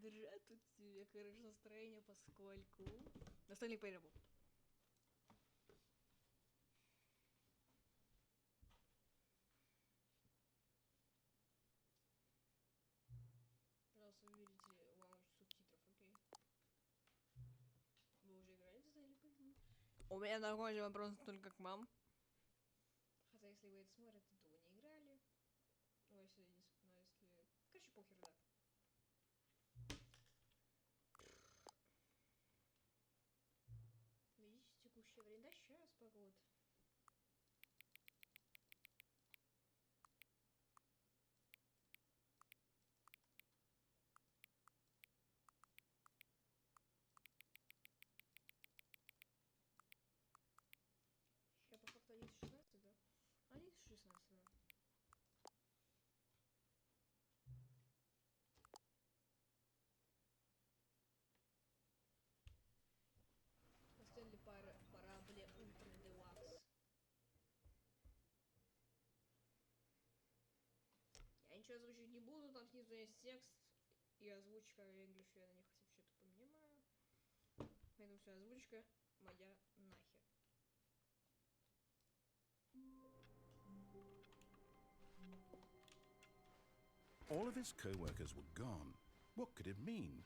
поддержать тут тебе хорошее настроение, поскольку... Stanley по-любому. Пожалуйста, выберите лаунж субтитров, окей? Вы уже играли в Stanley по-любому? У меня такой же вопрос только к вам. Хотя, если вы это смотрите, то вы не играли. Ну, если... Короче, похер, да. Видите текущее время? Да, сейчас, погода. Сейчас по факту 11:16, да? 11:16, да. Stanley парабле ультра Deluxe. Я ничего озвучивать не буду, там снизу есть текст и озвучка English, я на них вообще тупо понимаю. Поэтому все, озвучка моя нахер. All of his co-workers were gone. What could it mean?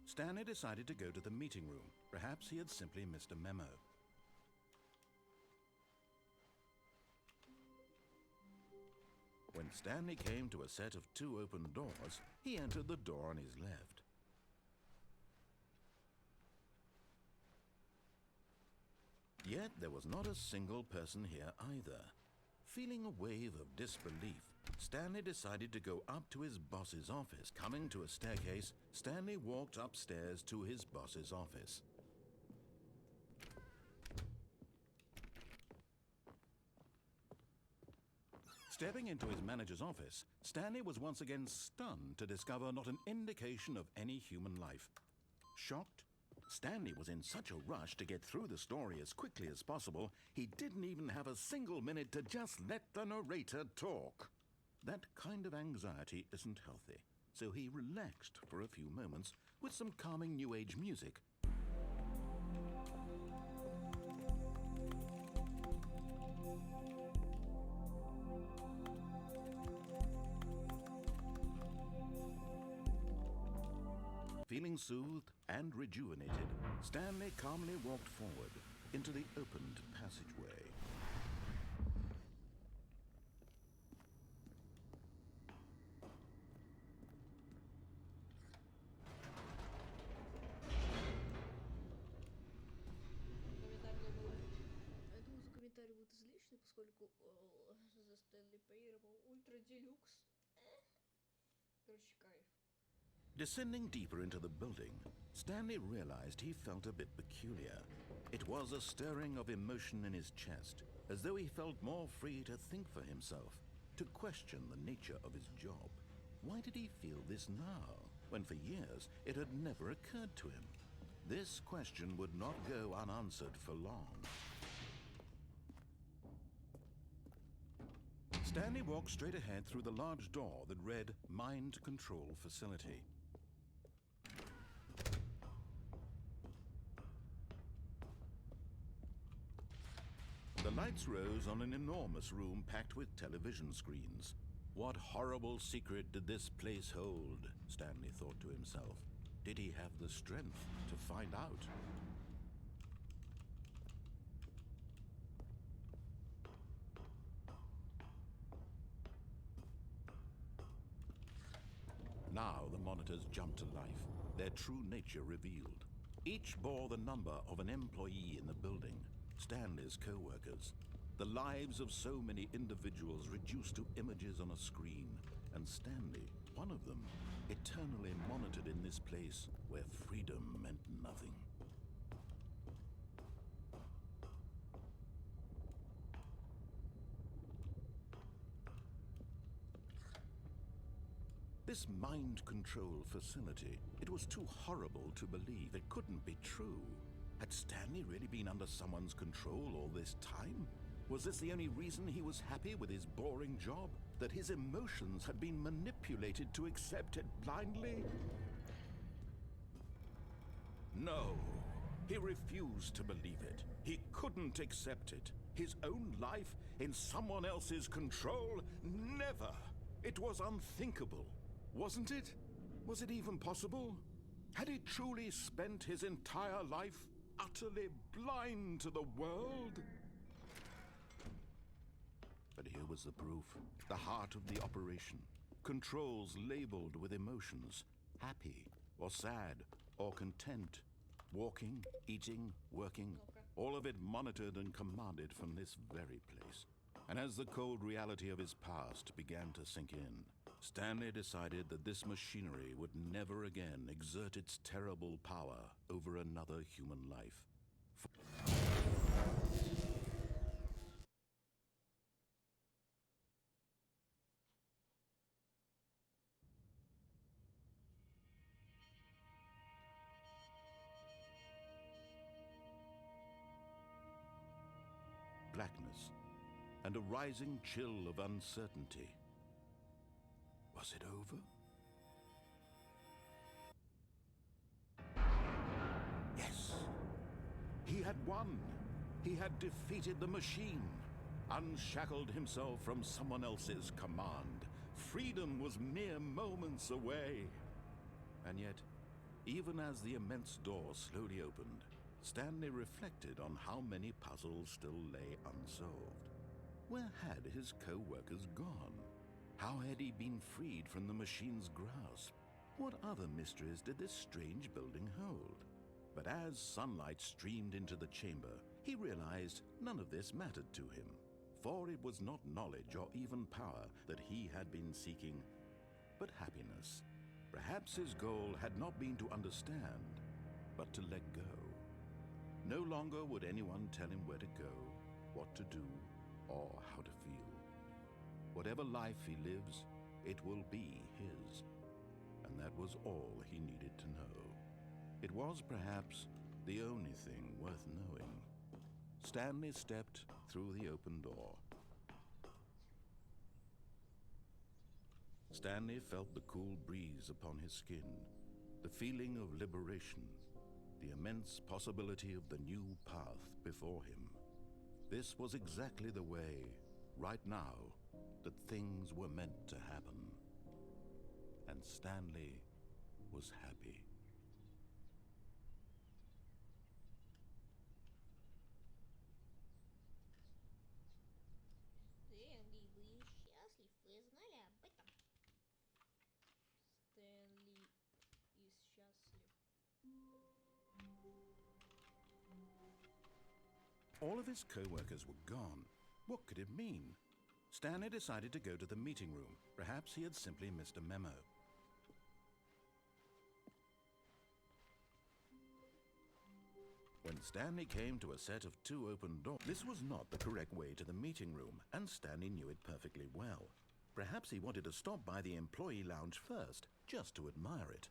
Stanley decided to go to the meeting room. Perhaps he had simply missed a memo. When Stanley came to a set of 2 open doors, he entered the door on his left. Yet there was not a single person here either. Feeling a wave of disbelief, Stanley decided to go up to his boss's office. Coming to a staircase, Stanley walked upstairs to his boss's office. Stepping into his manager's office, Stanley was once again stunned to discover not an indication of any human life. Shocked, Stanley was in such a rush to get through the story as quickly as possible, he didn't even have a single minute to just let the narrator talk. That kind of anxiety isn't healthy, so he relaxed for a few moments with some calming New Age music. Feeling soothed and rejuvenated, Stanley calmly walked forward into the opened passageway. Я думаю, за комментарий будет излишний, поскольку за Stanley поировал ультра Deluxe. Короче, кайф. Descending deeper into the building, Stanley realized he felt a bit peculiar. It was a stirring of emotion in his chest, as though he felt more free to think for himself, to question the nature of his job. Why did he feel this now, when for years it had never occurred to him? This question would not go unanswered for long. Stanley walked straight ahead through the large door that read Mind Control Facility. The lights rose on an enormous room packed with television screens. What horrible secret did this place hold? Stanley thought to himself. Did he have the strength to find out? Now the monitors jumped to life, their true nature revealed. Each bore the number of an employee in the building, Stanley's co-workers. The lives of so many individuals reduced to images on a screen, and Stanley, one of them, eternally monitored in this place where freedom meant nothing. This mind control facility, it was too horrible to believe. It couldn't be true. Had Stanley really been under someone's control all this time? Was this the only reason he was happy with his boring job? That his emotions had been manipulated to accept it blindly? No. He refused to believe it. He couldn't accept it. His own life in someone else's control? Never. It was unthinkable. Wasn't it? Was it even possible? Had he truly spent his entire life utterly blind to the world? But here was the proof. The heart of the operation. Controls labeled with emotions. Happy or sad or content. Walking, eating, working. All of it monitored and commanded from this very place. And as the cold reality of his past began to sink in, Stanley decided that this machinery would never again exert its terrible power over another human life. Blackness and a rising chill of uncertainty. Was it over? Yes. He had won. He had defeated the machine, unshackled himself from someone else's command. Freedom was mere moments away. And yet, even as the immense door slowly opened, Stanley reflected on how many puzzles still lay unsolved. Where had his co-workers gone? How had he been freed from the machine's grasp? What other mysteries did this strange building hold? But as sunlight streamed into the chamber, he realized none of this mattered to him, for it was not knowledge or even power that he had been seeking, but happiness. Perhaps his goal had not been to understand, but to let go. No longer would anyone tell him where to go, what to do, or how to feel. Whatever life he lives, it will be his. And that was all he needed to know. It was perhaps the only thing worth knowing. Stanley stepped through the open door. Stanley felt the cool breeze upon his skin, the feeling of liberation, the immense possibility of the new path before him. This was exactly the way, right now, that things were meant to happen. And Stanley was happy. Стэнли был счастлив, вы знали об этом? Стэнли is счастлив. All of his co-workers were gone. What could it mean? Stanley decided to go to the meeting room. Perhaps he had simply missed a memo. When Stanley came to a set of 2 open doors, this was not the correct way to the meeting room, and Stanley knew it perfectly well. Perhaps he wanted to stop by the employee lounge first, just to admire it.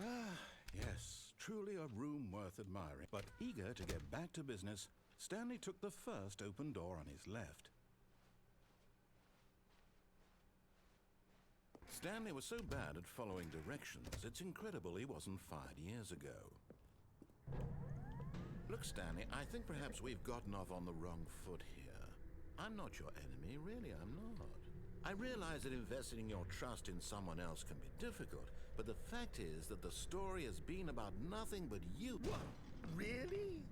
Ah, yes, truly a room worth admiring. But eager to get back to business, Stanley took the first open door on his left. Stanley was so bad at following directions, it's incredible he wasn't fired years ago. Look, Stanley, I think perhaps we've gotten off on the wrong foot here. I'm not your enemy, really, I'm not. I realize that investing your trust in someone else can be difficult, but the fact is that the story has been about nothing but you. What? Really?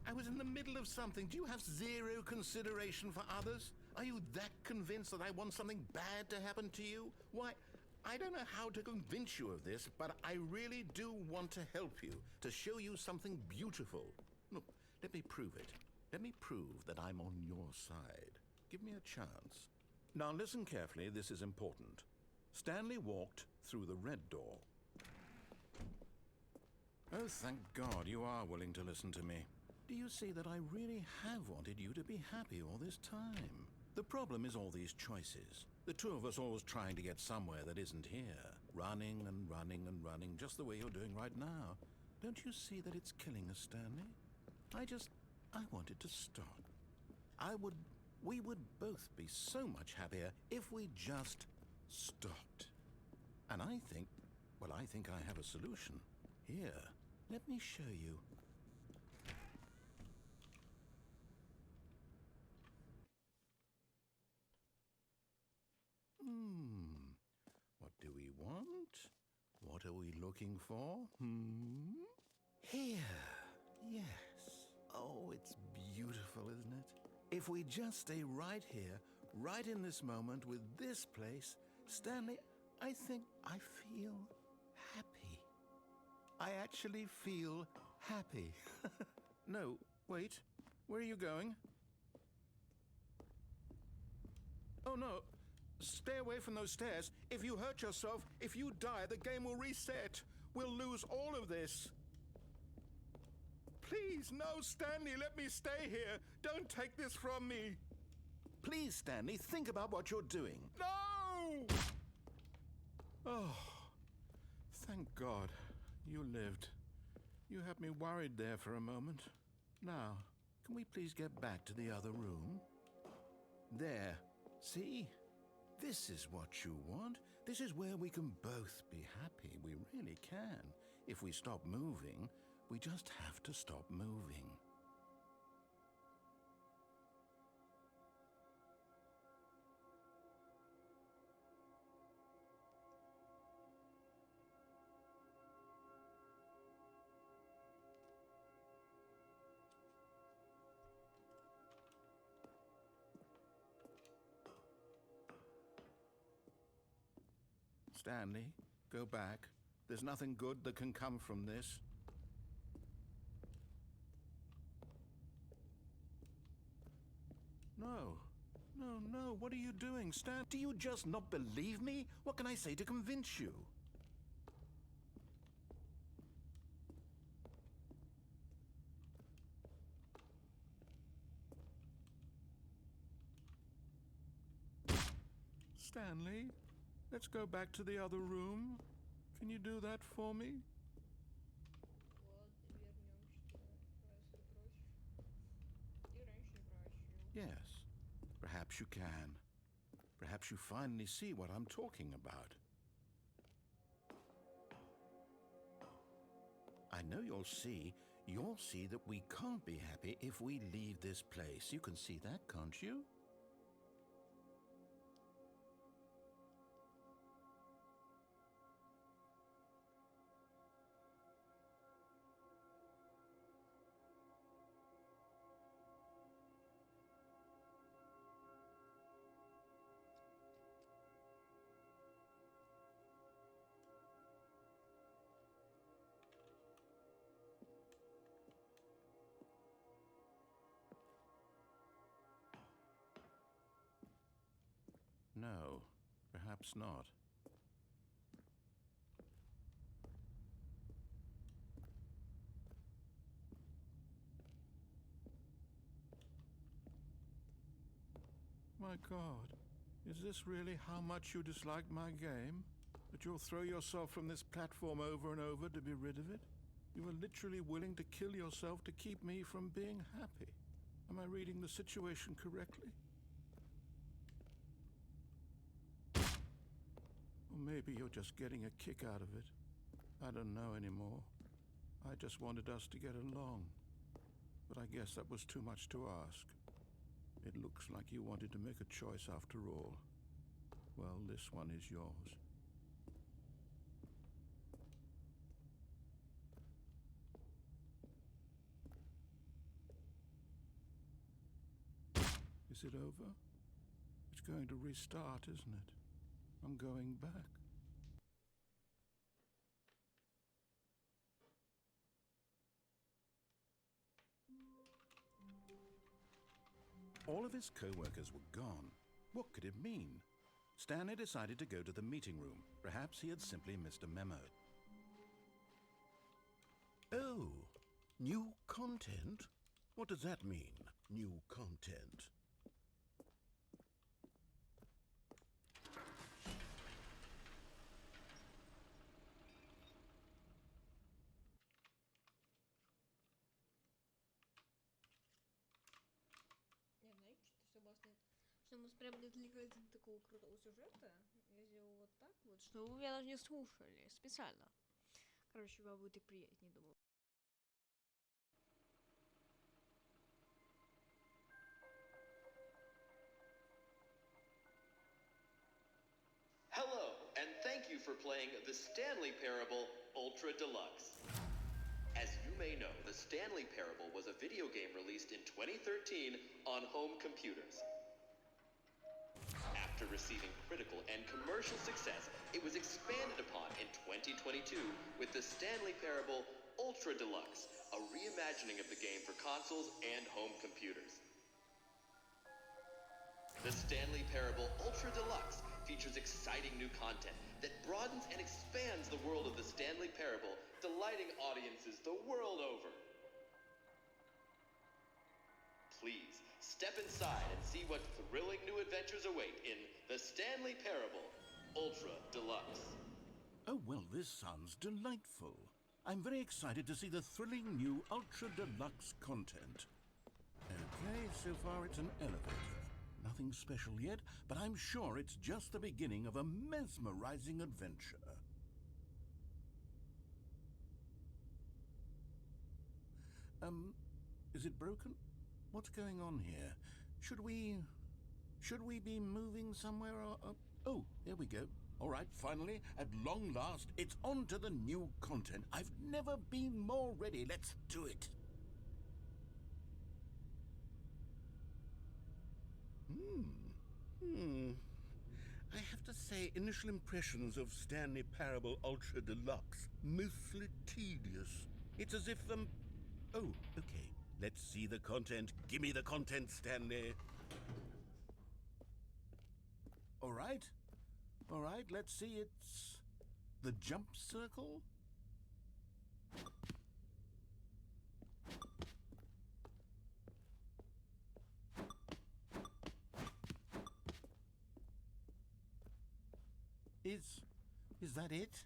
I was in the middle of something. Do you have zero consideration for others? Are you that convinced that I want something bad to happen to you? Why, I don't know how to convince you of this, but I really do want to help you, to show you something beautiful. Look, let me prove it. Let me prove that I'm on your side. Give me a chance. Now listen carefully, this is important. Stanley walked through the red door. Oh, thank God you are willing to listen to me. Do you see that I really have wanted you to be happy all this time? The problem is all these choices. The two of us always trying to get somewhere that isn't here. Running and running and running, just the way you're doing right now. Don't you see that it's killing us, Stanley? I wanted to stop. We would both be so much happier if we just stopped. And I think I have a solution. Here, Let me show you. What do we want? What are we looking for? Here. Yes. Oh, it's beautiful, isn't it? If we just stay right here, right in this moment with this place, Stanley, I think I feel happy. I actually feel happy. No, wait. Where are you going? Oh, no. Stay away from those stairs. If you hurt yourself, if you die, the game will reset. We'll lose all of this. Please, no, Stanley, let me stay here. Don't take this from me. Please, Stanley, think about what you're doing. No! Oh, thank God. You lived. You had me worried there for a moment. Now, can we please get back to the other room? There. See? This is what you want. This is where we can both be happy. We really can. If we stop moving, we just have to stop moving. Stanley, go back. There's nothing good that can come from this. No. No, no, what are you doing, Stan? Do you just not believe me? What can I say to convince you? Stanley, let's go back to the other room. Can you do that for me? Yes, perhaps you can. Perhaps you finally see what I'm talking about. I know you'll see that we can't be happy if we leave this place. You can see that, can't you? No, perhaps not. My God, is this really how much you dislike my game? That you'll throw yourself from this platform over and over to be rid of it? You were literally willing to kill yourself to keep me from being happy. Am I reading the situation correctly? Or maybe you're just getting a kick out of it. I don't know anymore. I just wanted us to get along. But I guess that was too much to ask. It looks like you wanted to make a choice after all. Well, this one is yours. Is it over? It's going to restart, isn't it? I'm going back. All of his co-workers were gone. What could it mean? Stanley decided to go to the meeting room. Perhaps he had simply missed a memo. Oh, new content? What does that mean, new content? Что мы прям не отвлекались от такого крутого сюжета. Я сделала вот так вот, что вы меня даже не слушали. Специально. Короче, вам будет и приятнее, думаю. playing the Stanley Parable Ultra Deluxe. As you may know, the Stanley Parable was a video game released in 2013 on home computers. After receiving critical and commercial success, it was expanded upon in 2022 with the Stanley Parable Ultra Deluxe, a reimagining of the game for consoles and home computers. The Stanley Parable Ultra Deluxe features exciting new content that broadens and expands the world of the Stanley Parable, delighting audiences the world over. Please, step inside and see what thrilling new adventures await in the Stanley Parable Ultra Deluxe. Oh, well, this sounds delightful. I'm very excited to see the thrilling new Ultra Deluxe content. Okay, so far it's an elevator. Nothing special yet, but I'm sure it's just the beginning of a mesmerizing adventure. Is it broken? What's going on here? Should we be moving somewhere or... Oh, there we go. All right, finally, at long last, it's on to the new content. I've never been more ready. Let's do it. I have to say, initial impressions of Stanley Parable Ultra Deluxe, mostly tedious. It's as if Oh, okay. Let's see the content. Give me the content, Stanley. All right, let's see. It's the jump circle. Is that it?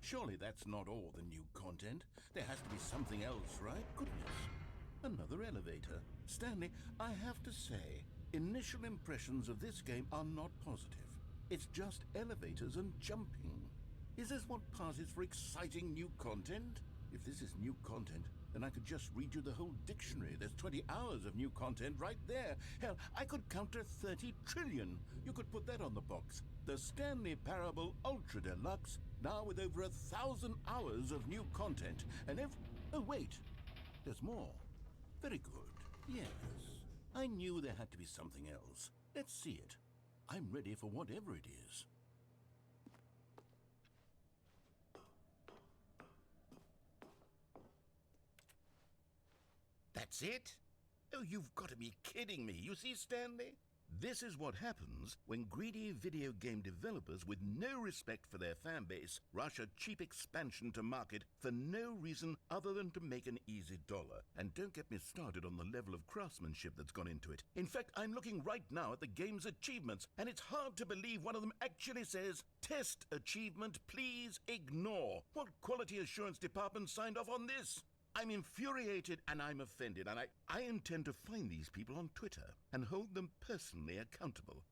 Surely that's not all the new content. There has to be something else, right? Goodness. Another elevator. Stanley, I have to say, initial impressions of this game are not positive. It's just elevators and jumping. Is this what passes for exciting new content? If this is new content, then I could just read you the whole dictionary. There's 20 hours of new content right there. Hell, I could count to 30 trillion. You could put that on the box. The Stanley Parable Ultra Deluxe, now with over 1,000 hours of new content. And oh, wait. There's more. Very good. Yes. I knew there had to be something else. Let's see it. I'm ready for whatever it is. That's it? Oh, you've got to be kidding me. You see, Stanley? This is what happens when greedy video game developers with no respect for their fan base rush a cheap expansion to market for no reason other than to make an easy dollar. And don't get me started on the level of craftsmanship that's gone into it. In fact, I'm looking right now at the game's achievements, and it's hard to believe one of them actually says, "Test achievement, please ignore." What quality assurance department signed off on this? I'm infuriated and I'm offended, and I intend to find these people on Twitter and hold them personally accountable.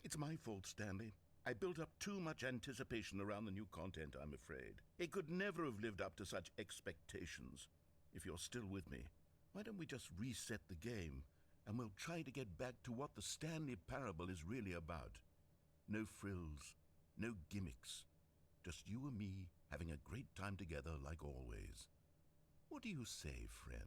It's my fault, Stanley. I built up too much anticipation around the new content, I'm afraid. It could never have lived up to such expectations. If you're still with me, why don't we just reset the game and we'll try to get back to what the Stanley Parable is really about. No frills, no gimmicks. Just you and me having a great time together like always. What do you say, friend?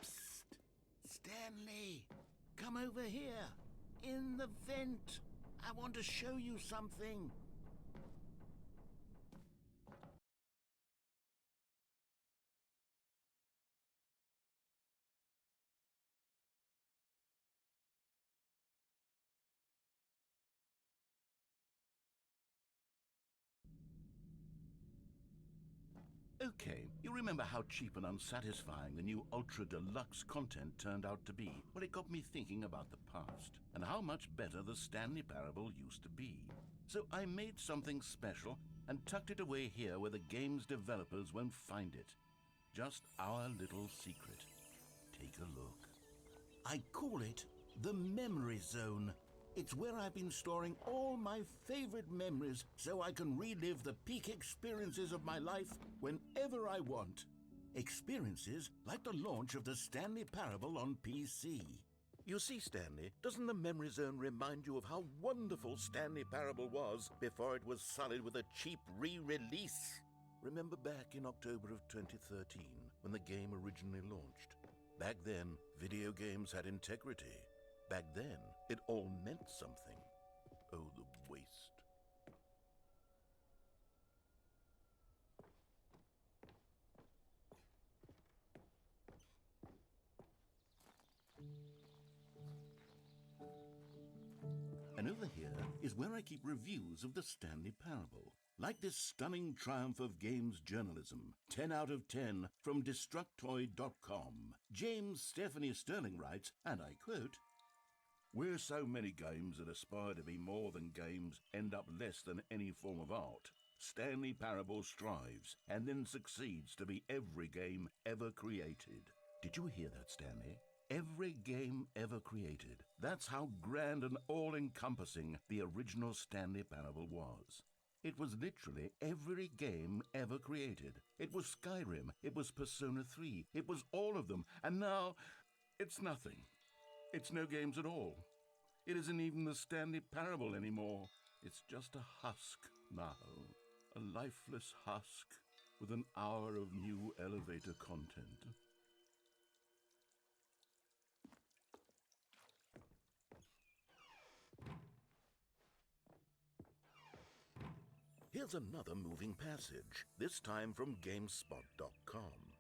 Psst! Stanley! Come over here! In the vent! I want to show you something! Okay, you remember how cheap and unsatisfying the new Ultra Deluxe content turned out to be? Well, it got me thinking about the past and how much better the Stanley Parable used to be. So I made something special and tucked it away here where the game's developers won't find it. Just our little secret. Take a look. I call it the Memory Zone. It's where I've been storing all my favorite memories so I can relive the peak experiences of my life whenever I want. Experiences like the launch of the Stanley Parable on PC. You see, Stanley, doesn't the memory zone remind you of how wonderful Stanley Parable was before it was sullied with a cheap re-release? Remember back in October of 2013 when the game originally launched? Back then, video games had integrity. Back then, it all meant something. Oh, the waste. And over here is where I keep reviews of the Stanley Parable. Like this stunning triumph of games journalism, 10 out of 10 from Destructoid.com. James Stephanie Sterling writes, and I quote, "Where so many games that aspire to be more than games end up less than any form of art, Stanley Parable strives and then succeeds to be every game ever created." Did you hear that, Stanley? Every game ever created. That's how grand and all-encompassing the original Stanley Parable was. It was literally every game ever created. It was Skyrim, it was Persona 3, it was all of them, and now it's nothing. It's no games at all. It isn't even the Stanley Parable anymore. It's just a husk now, a lifeless husk with an hour of new elevator content. Here's another moving passage, this time from GameSpot.com.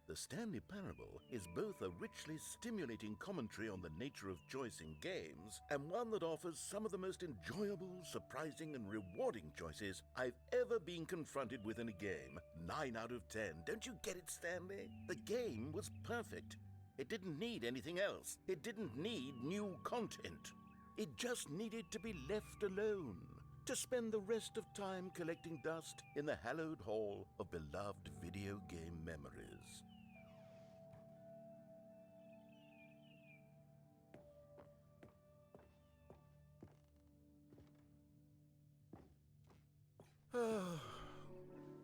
The Stanley Parable is both a richly stimulating commentary on the nature of choice in games and one that offers some of the most enjoyable, surprising, and rewarding choices I've ever been confronted with in a game. 9 out of 10. Don't you get it, Stanley? The game was perfect. It didn't need anything else. It didn't need new content. It just needed to be left alone, to spend the rest of time collecting dust in the hallowed hall of beloved video game memories.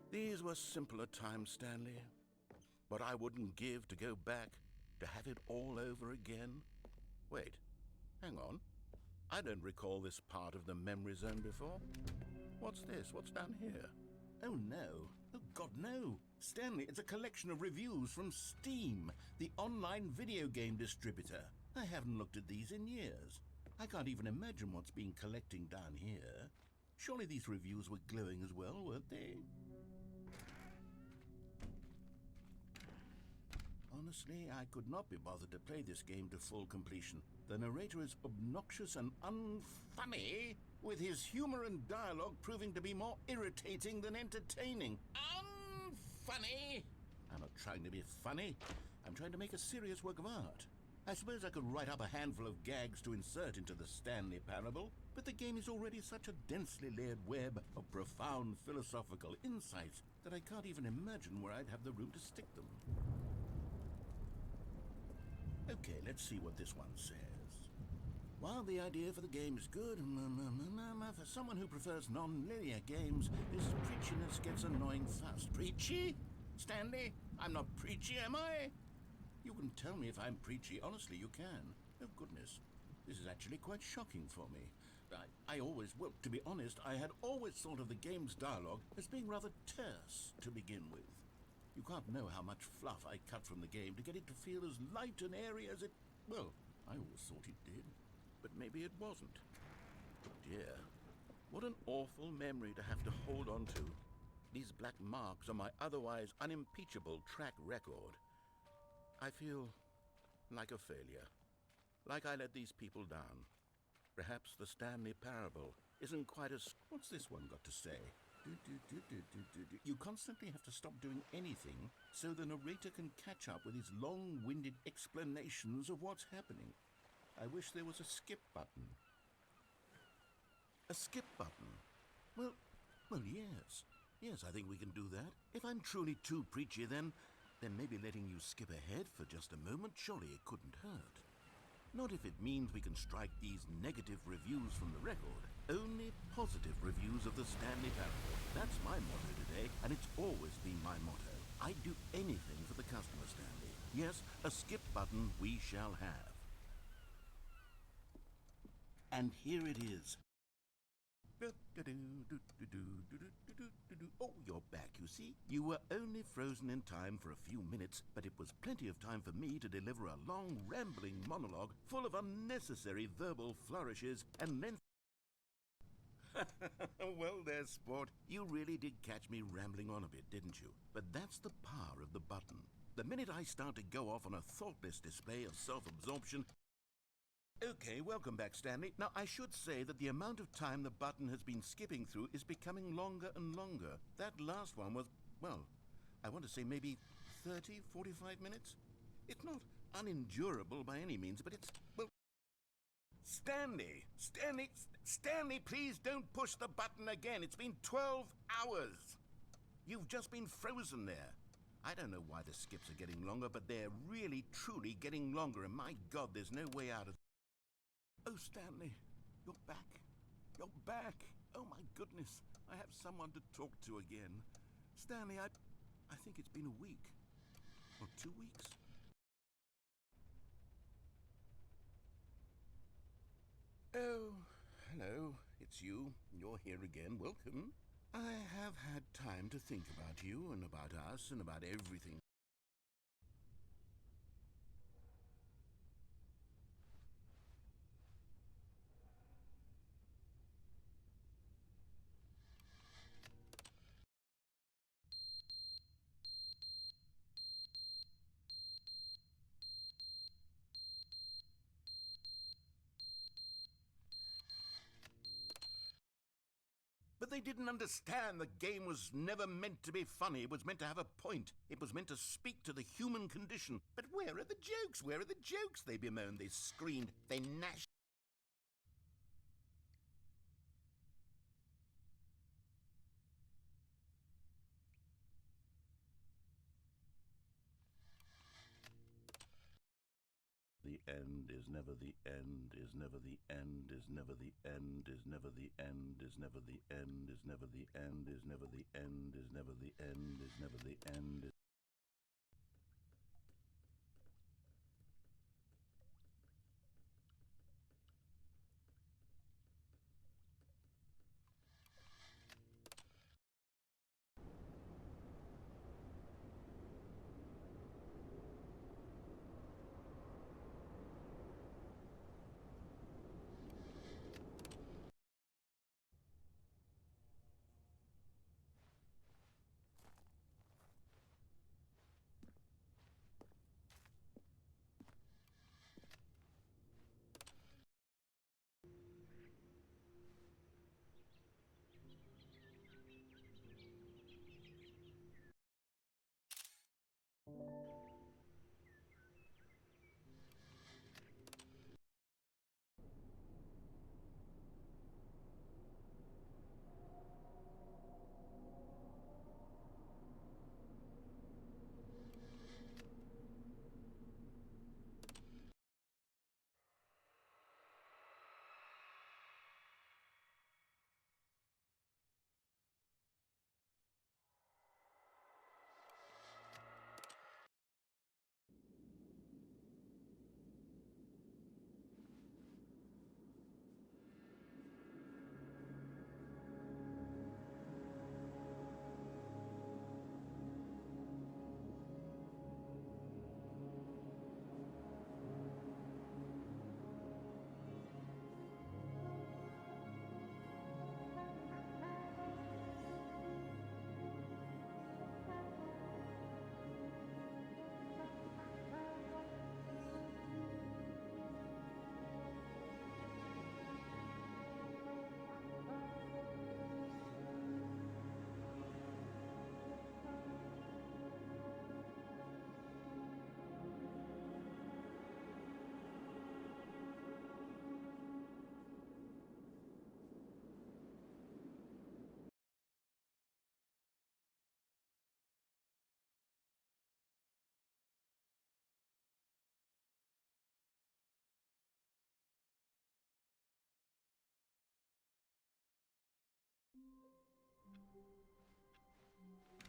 These were simpler times, Stanley, but I wouldn't give to go back to have it all over again. Wait, hang on. I don't recall this part of the memory zone before. What's this? What's down here? Oh no. Oh God, no. Stanley, it's a collection of reviews from Steam, the online video game distributor. I haven't looked at these in years. I can't even imagine what's been collecting down here. Surely these reviews were glowing as well, weren't they? Honestly, I could not be bothered to play this game to full completion. The narrator is obnoxious and unfunny, with his humor and dialogue proving to be more irritating than entertaining. Unfunny! I'm not trying to be funny. I'm trying to make a serious work of art. I suppose I could write up a handful of gags to insert into the Stanley Parable, but the game is already such a densely layered web of profound philosophical insights that I can't even imagine where I'd have the room to stick them. Okay, let's see what this one says. While the idea for the game is good, for someone who prefers non-linear games, this preachiness gets annoying fast. Preachy? Stanley? I'm not preachy, am I? You can tell me if I'm preachy. Honestly, you can. Oh, goodness. This is actually quite shocking for me. Well, to be honest, I had always thought of the game's dialogue as being rather terse to begin with. You can't know how much fluff I cut from the game to get it to feel as light and airy as it... Well, I always thought it did. But maybe it wasn't. Oh dear. What an awful memory to have to hold on to. These black marks on my otherwise unimpeachable track record. I feel like a failure. Like I let these people down. Perhaps the Stanley Parable isn't quite as... What's this one got to say? You constantly have to stop doing anything so the narrator can catch up with his long-winded explanations of what's happening. I wish there was a skip button. A skip button? Well, yes. Yes, I think we can do that. If I'm truly too preachy, then maybe letting you skip ahead for just a moment, surely it couldn't hurt. Not if it means we can strike these negative reviews from the record. Only positive reviews of the Stanley Parable. That's my motto today, and it's always been my motto. I'd do anything for the customer, Stanley. Yes, a skip button we shall have. And here it is. Oh, you're back, you see. You were only frozen in time for a few minutes, but it was plenty of time for me to deliver a long, rambling monologue full of unnecessary verbal flourishes and length. Well there, sport. You really did catch me rambling on a bit, didn't you? But that's the power of the button. The minute I start to go off on a thoughtless display of self-absorption... Okay, welcome back, Stanley. Now, I should say that the amount of time the button has been skipping through is becoming longer and longer. That last one was, well, I want to say maybe 30, 45 minutes? It's not unendurable by any means, but it's, well... Stanley, please don't push the button again. It's been 12 hours. You've just been frozen there. I don't know why the skips are getting longer, but they're really, truly getting longer, and my God, there's no way out of... Oh, Stanley, you're back. You're back. Oh, my goodness. I have someone to talk to again. Stanley, I think it's been a week. Or 2 weeks. Oh, hello. It's you. You're here again. Welcome. I have had time to think about you and about us and about everything. But they didn't understand the game was never meant to be funny. It was meant to have a point. It was meant to speak to the human condition. But where are the jokes? Where are the jokes? They bemoaned, they screamed, they gnashed. The end is never the end, is never the end, is never the end, is never the end, is never the end, is never the end, is never the end, is never the end, is never the end.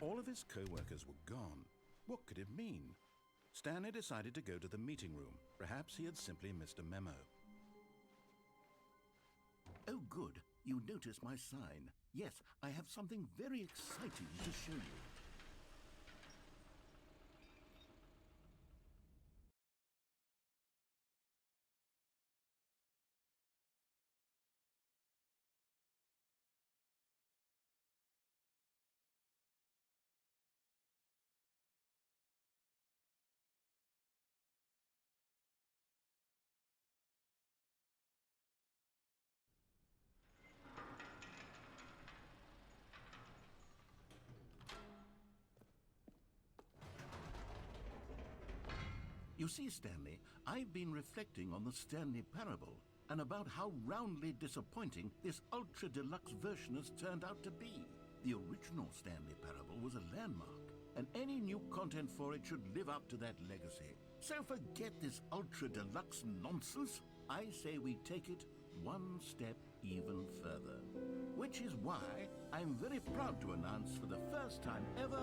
All of his co-workers were gone. What could it mean? Stanley decided to go to the meeting room. Perhaps he had simply missed a memo. Oh, good. You noticed my sign. Yes, I have something very exciting to show you. You see, Stanley, I've been reflecting on the Stanley parable and about how roundly disappointing this ultra-deluxe version has turned out to be. The original Stanley parable was a landmark, and any new content for it should live up to that legacy. So forget this ultra-deluxe nonsense. I say we take it one step even further. Which is why I'm very proud to announce for the first time ever,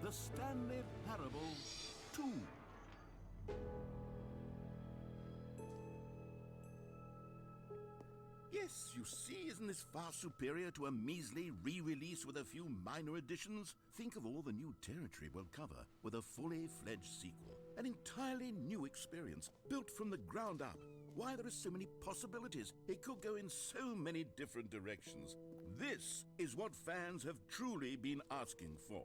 the Stanley Parable 2. Yes, you see, isn't this far superior to a measly re-release with a few minor additions? Think of all the new territory we'll cover with a fully fledged sequel. An entirely new experience, built from the ground up. Why, there are so many possibilities. It could go in so many different directions. This is what fans have truly been asking for.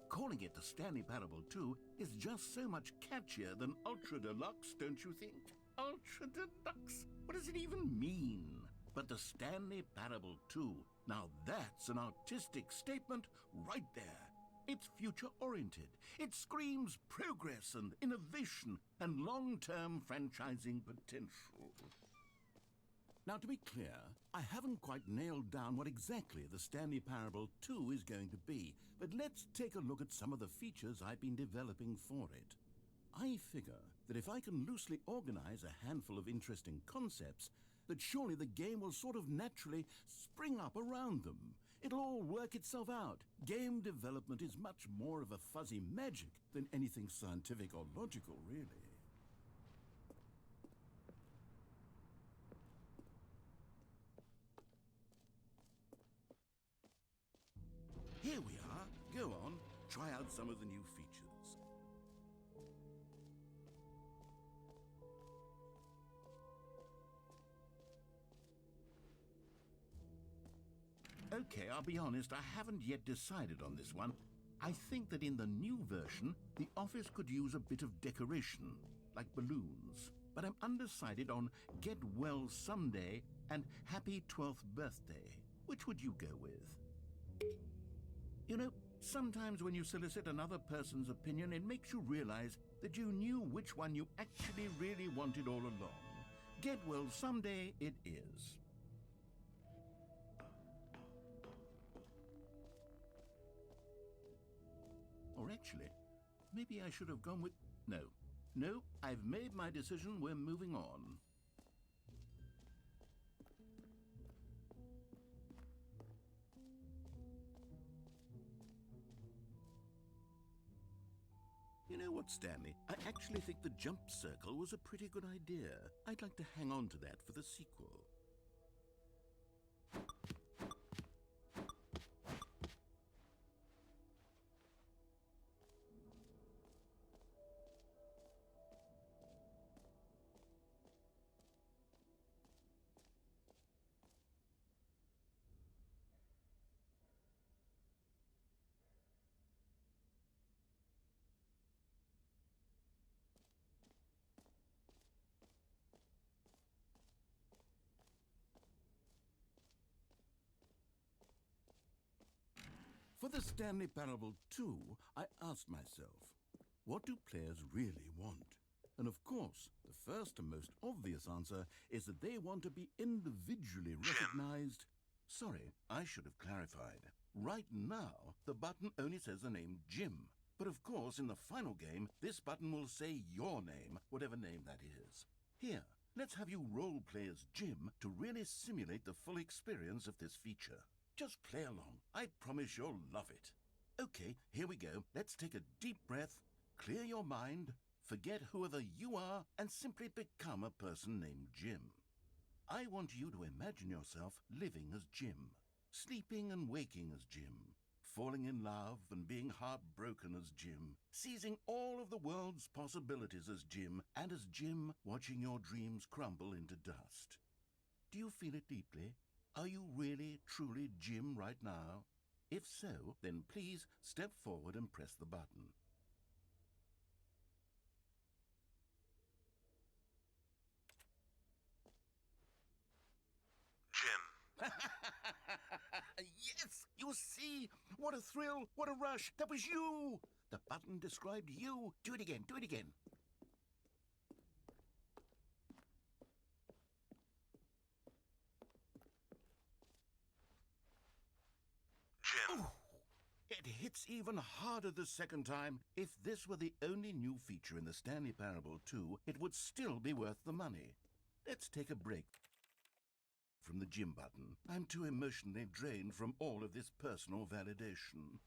Calling it the Stanley Parable 2 is just so much catchier than Ultra Deluxe, don't you think? Ultra Deluxe? What does it even mean? But the Stanley Parable 2, now that's an artistic statement right there. It's future-oriented. It screams progress and innovation and long-term franchising potential. Now, to be clear, I haven't quite nailed down what exactly the Stanley Parable 2 is going to be, but let's take a look at some of the features I've been developing for it. I figure that if I can loosely organize a handful of interesting concepts, that surely the game will sort of naturally spring up around them. It'll all work itself out. Game development is much more of a fuzzy magic than anything scientific or logical, really. Here we are. Go on, try out some of the new features. Okay, I'll be honest, I haven't yet decided on this one. I think that in the new version, the office could use a bit of decoration, like balloons. But I'm undecided on Get Well Someday and Happy 12th Birthday. Which would you go with? You know, sometimes when you solicit another person's opinion, it makes you realize that you knew which one you actually really wanted all along. Get Well Someday it is. Or actually, maybe I should have gone with... No, I've made my decision, we're moving on. You know what, Stanley? I actually think the jump circle was a pretty good idea. I'd like to hang on to that for the sequel. For the Stanley Parable 2, I asked myself, what do players really want? And of course, the first and most obvious answer is that they want to be individually recognized. Sorry, I should have clarified. Right now, the button only says the name Jim. But of course, in the final game, this button will say your name, whatever name that is. Here, let's have you role-play as Jim to really simulate the full experience of this feature. Just play along. I promise you'll love it. Okay, here we go. Let's take a deep breath, clear your mind, forget whoever you are, and simply become a person named Jim. I want you to imagine yourself living as Jim, sleeping and waking as Jim, falling in love and being heartbroken as Jim, seizing all of the world's possibilities as Jim, and as Jim watching your dreams crumble into dust. Do you feel it deeply? Are you really, truly Jim right now? If so, then please step forward and press the button. Jim. Yes, you see? What a thrill, what a rush. That was you. The button described you. Do it again, do it again. Jim. Ooh, it hits even harder the second time. If this were the only new feature in the Stanley Parable 2, it would still be worth the money. Let's take a break from the Jim button. I'm too emotionally drained from all of this personal validation.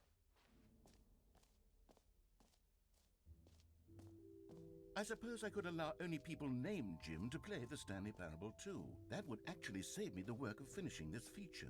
I suppose I could allow only people named Jim to play the Stanley Parable 2. That would actually save me the work of finishing this feature.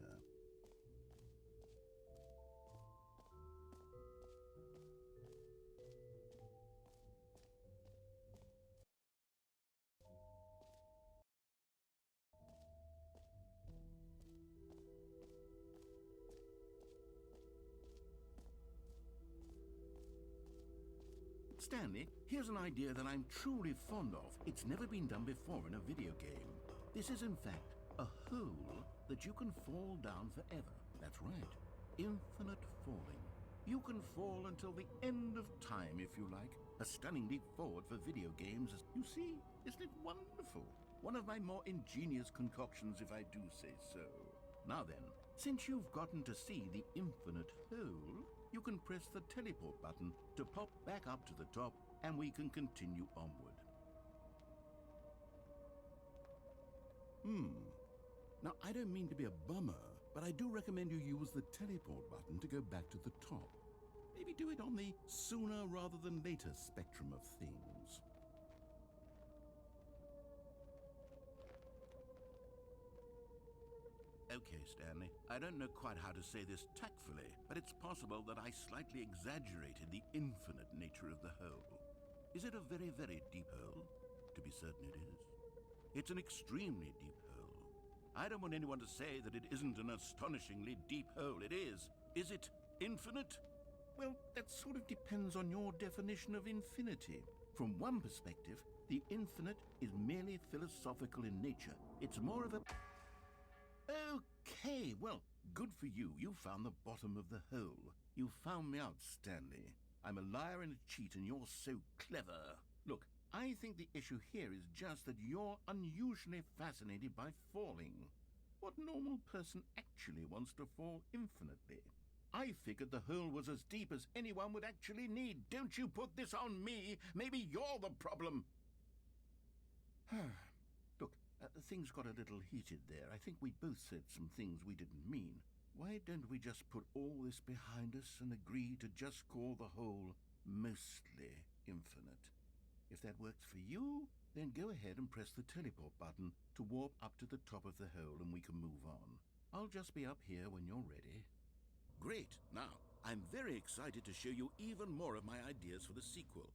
Stanley, here's an idea that I'm truly fond of. It's never been done before in a video game. This is, in fact, a hole that you can fall down forever. That's right. Infinite falling. You can fall until the end of time, if you like. A stunning leap forward for video games. You see, isn't it wonderful? One of my more ingenious concoctions, if I do say so. Now then, since you've gotten to see the infinite hole, you can press the teleport button to pop back up to the top, and we can continue onward. Now, I don't mean to be a bummer, but I do recommend you use the teleport button to go back to the top. Maybe do it on the sooner rather than later spectrum of things. Okay, Stanley, I don't know quite how to say this tactfully, but it's possible that I slightly exaggerated the infinite nature of the hole. Is it a very, very deep hole? To be certain it is. It's an extremely deep hole. I don't want anyone to say that it isn't an astonishingly deep hole. It is. Is it infinite? Well, that sort of depends on your definition of infinity. From one perspective, the infinite is merely philosophical in nature. It's more of a... Okay, well, good for you. You found the bottom of the hole. You found me out, Stanley. I'm a liar and a cheat, and you're so clever. Look, I think the issue here is just that you're unusually fascinated by falling. What normal person actually wants to fall infinitely? I figured the hole was as deep as anyone would actually need. Don't you put this on me. Maybe you're the problem. Look, things got a little heated there. I think we both said some things we didn't mean. Why don't we just put all this behind us and agree to just call the hole mostly infinite? If that works for you, then go ahead and press the teleport button to warp up to the top of the hole and we can move on. I'll just be up here when you're ready. Great. Now, I'm very excited to show you even more of my ideas for the sequel.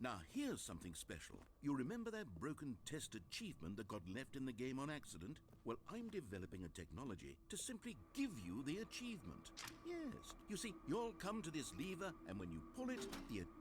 Now, here's something special. You remember that broken test achievement that got left in the game on accident? Well, I'm developing a technology to simply give you the achievement. Yes. You see, you'll come to this lever, and when you pull it,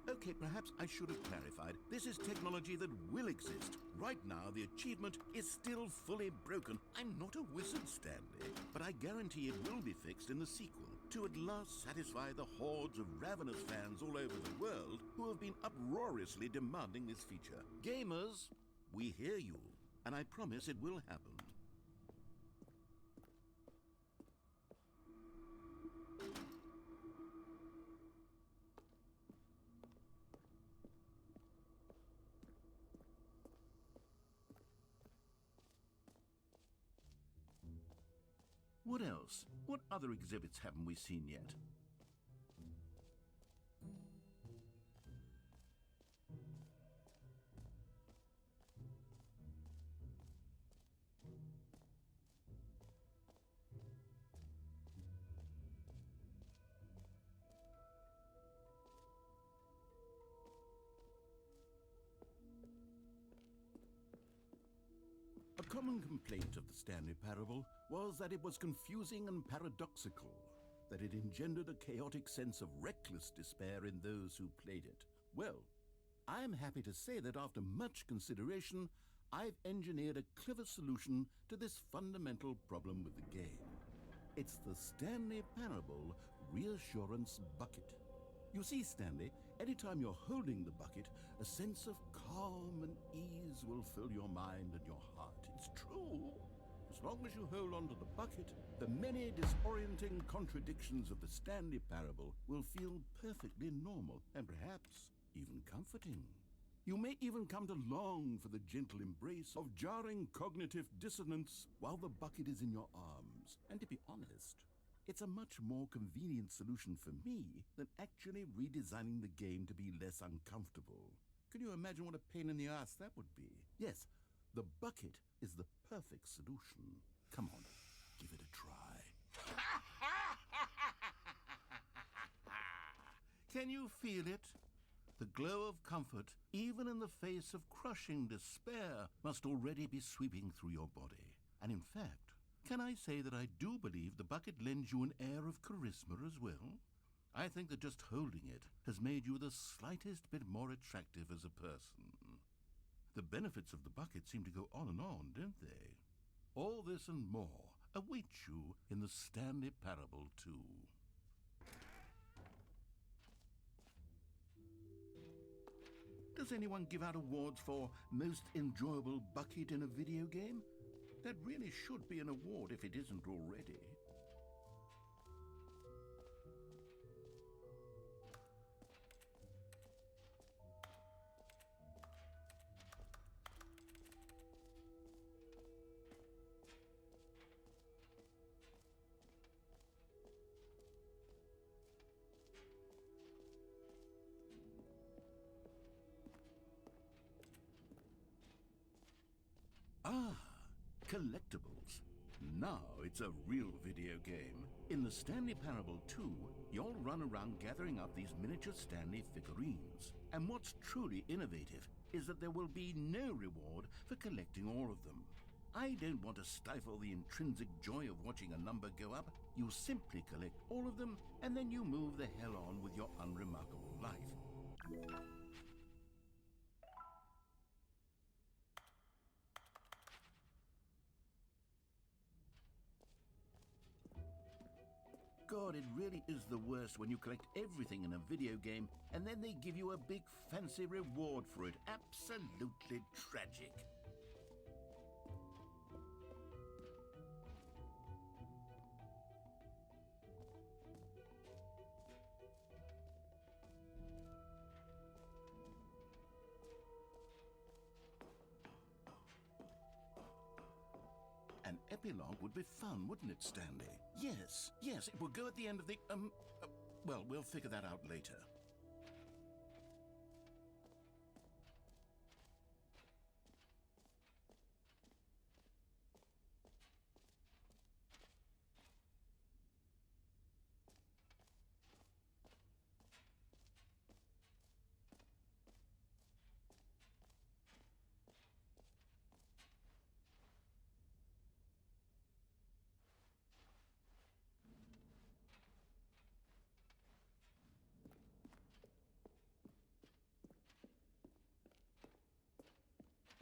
Okay, perhaps I should have clarified. This is technology that will exist. Right now, the achievement is still fully broken. I'm not a wizard, Stanley, but I guarantee it will be fixed in the sequel to at last satisfy the hordes of ravenous fans all over the world who have been uproariously demanding this feature. Gamers, we hear you, and I promise it will happen. What else? What other exhibits haven't we seen yet? A common complaint of the Stanley parable was that it was confusing and paradoxical, that it engendered a chaotic sense of reckless despair in those who played it. Well, I'm happy to say that after much consideration, I've engineered a clever solution to this fundamental problem with the game. It's the Stanley parable reassurance bucket. You see, Stanley, anytime you're holding the bucket, a sense of calm and ease will fill your mind and your heart. It's true. As long as you hold on to the bucket, the many disorienting contradictions of the Stanley parable will feel perfectly normal and perhaps even comforting. You may even come to long for the gentle embrace of jarring cognitive dissonance while the bucket is in your arms. And to be honest, it's a much more convenient solution for me than actually redesigning the game to be less uncomfortable. Can you imagine what a pain in the ass that would be? Yes, the bucket is the perfect solution. Come on, give it a try. Can you feel it? The glow of comfort, even in the face of crushing despair, must already be sweeping through your body. And in fact, can I say that I do believe the bucket lends you an air of charisma as well? I think that just holding it has made you the slightest bit more attractive as a person. The benefits of the bucket seem to go on, don't they? All this and more await you in the Stanley parable too. Does anyone give out awards for most enjoyable bucket in a video game? That really should be an award if it isn't already. Ah, collectibles. Now it's a real video game. In the Stanley Parable 2, you'll run around gathering up these miniature Stanley figurines. And what's truly innovative is that there will be no reward for collecting all of them. I don't want to stifle the intrinsic joy of watching a number go up. You simply collect all of them, and then you move the hell on with your unremarkable life. God, it really is the worst when you collect everything in a video game and then they give you a big fancy reward for it. Absolutely tragic. An epilogue would be fun, wouldn't it, Stanley? Yes, it will go at the end of the, well, we'll figure that out later.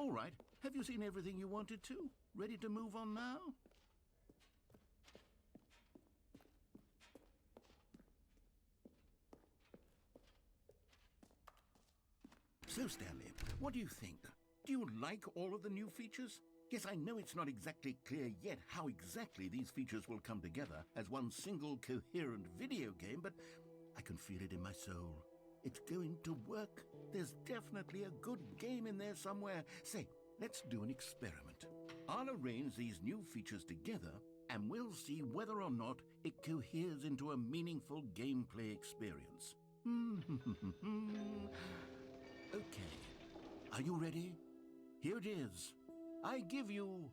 All right, have you seen everything you wanted to? Ready to move on now? So, Stanley, what do you think? Do you like all of the new features? Yes, I know it's not exactly clear yet how exactly these features will come together as one single coherent video game, but I can feel it in my soul. It's going to work. There's definitely a good game in there somewhere. Say, let's do an experiment. I'll arrange these new features together, and we'll see whether or not it coheres into a meaningful gameplay experience. Okay, are you ready? Here it is. I give you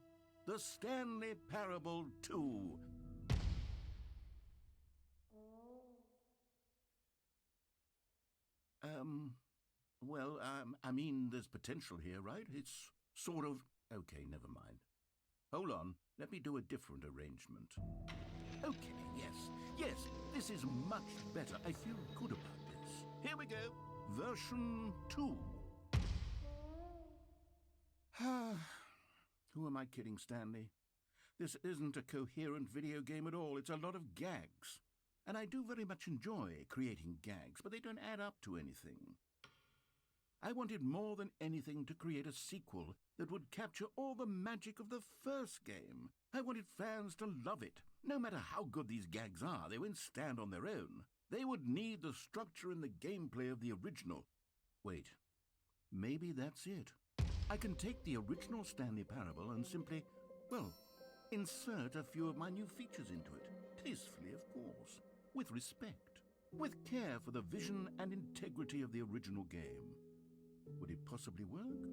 the Stanley Parable 2. I mean, there's potential here, right? It's sort of... Okay, never mind. Hold on, let me do a different arrangement. Okay, yes, this is much better. I feel good about this. Here we go. Version 2. Who am I kidding, Stanley? This isn't a coherent video game at all. It's a lot of gags. And I do very much enjoy creating gags, but they don't add up to anything. I wanted more than anything to create a sequel that would capture all the magic of the first game. I wanted fans to love it. No matter how good these gags are, they won't stand on their own. They would need the structure and the gameplay of the original. Wait, maybe that's it. I can take the original Stanley Parable and simply, well, insert a few of my new features into it. Tastefully, of course. With respect. With care for the vision and integrity of the original game. Would it possibly work?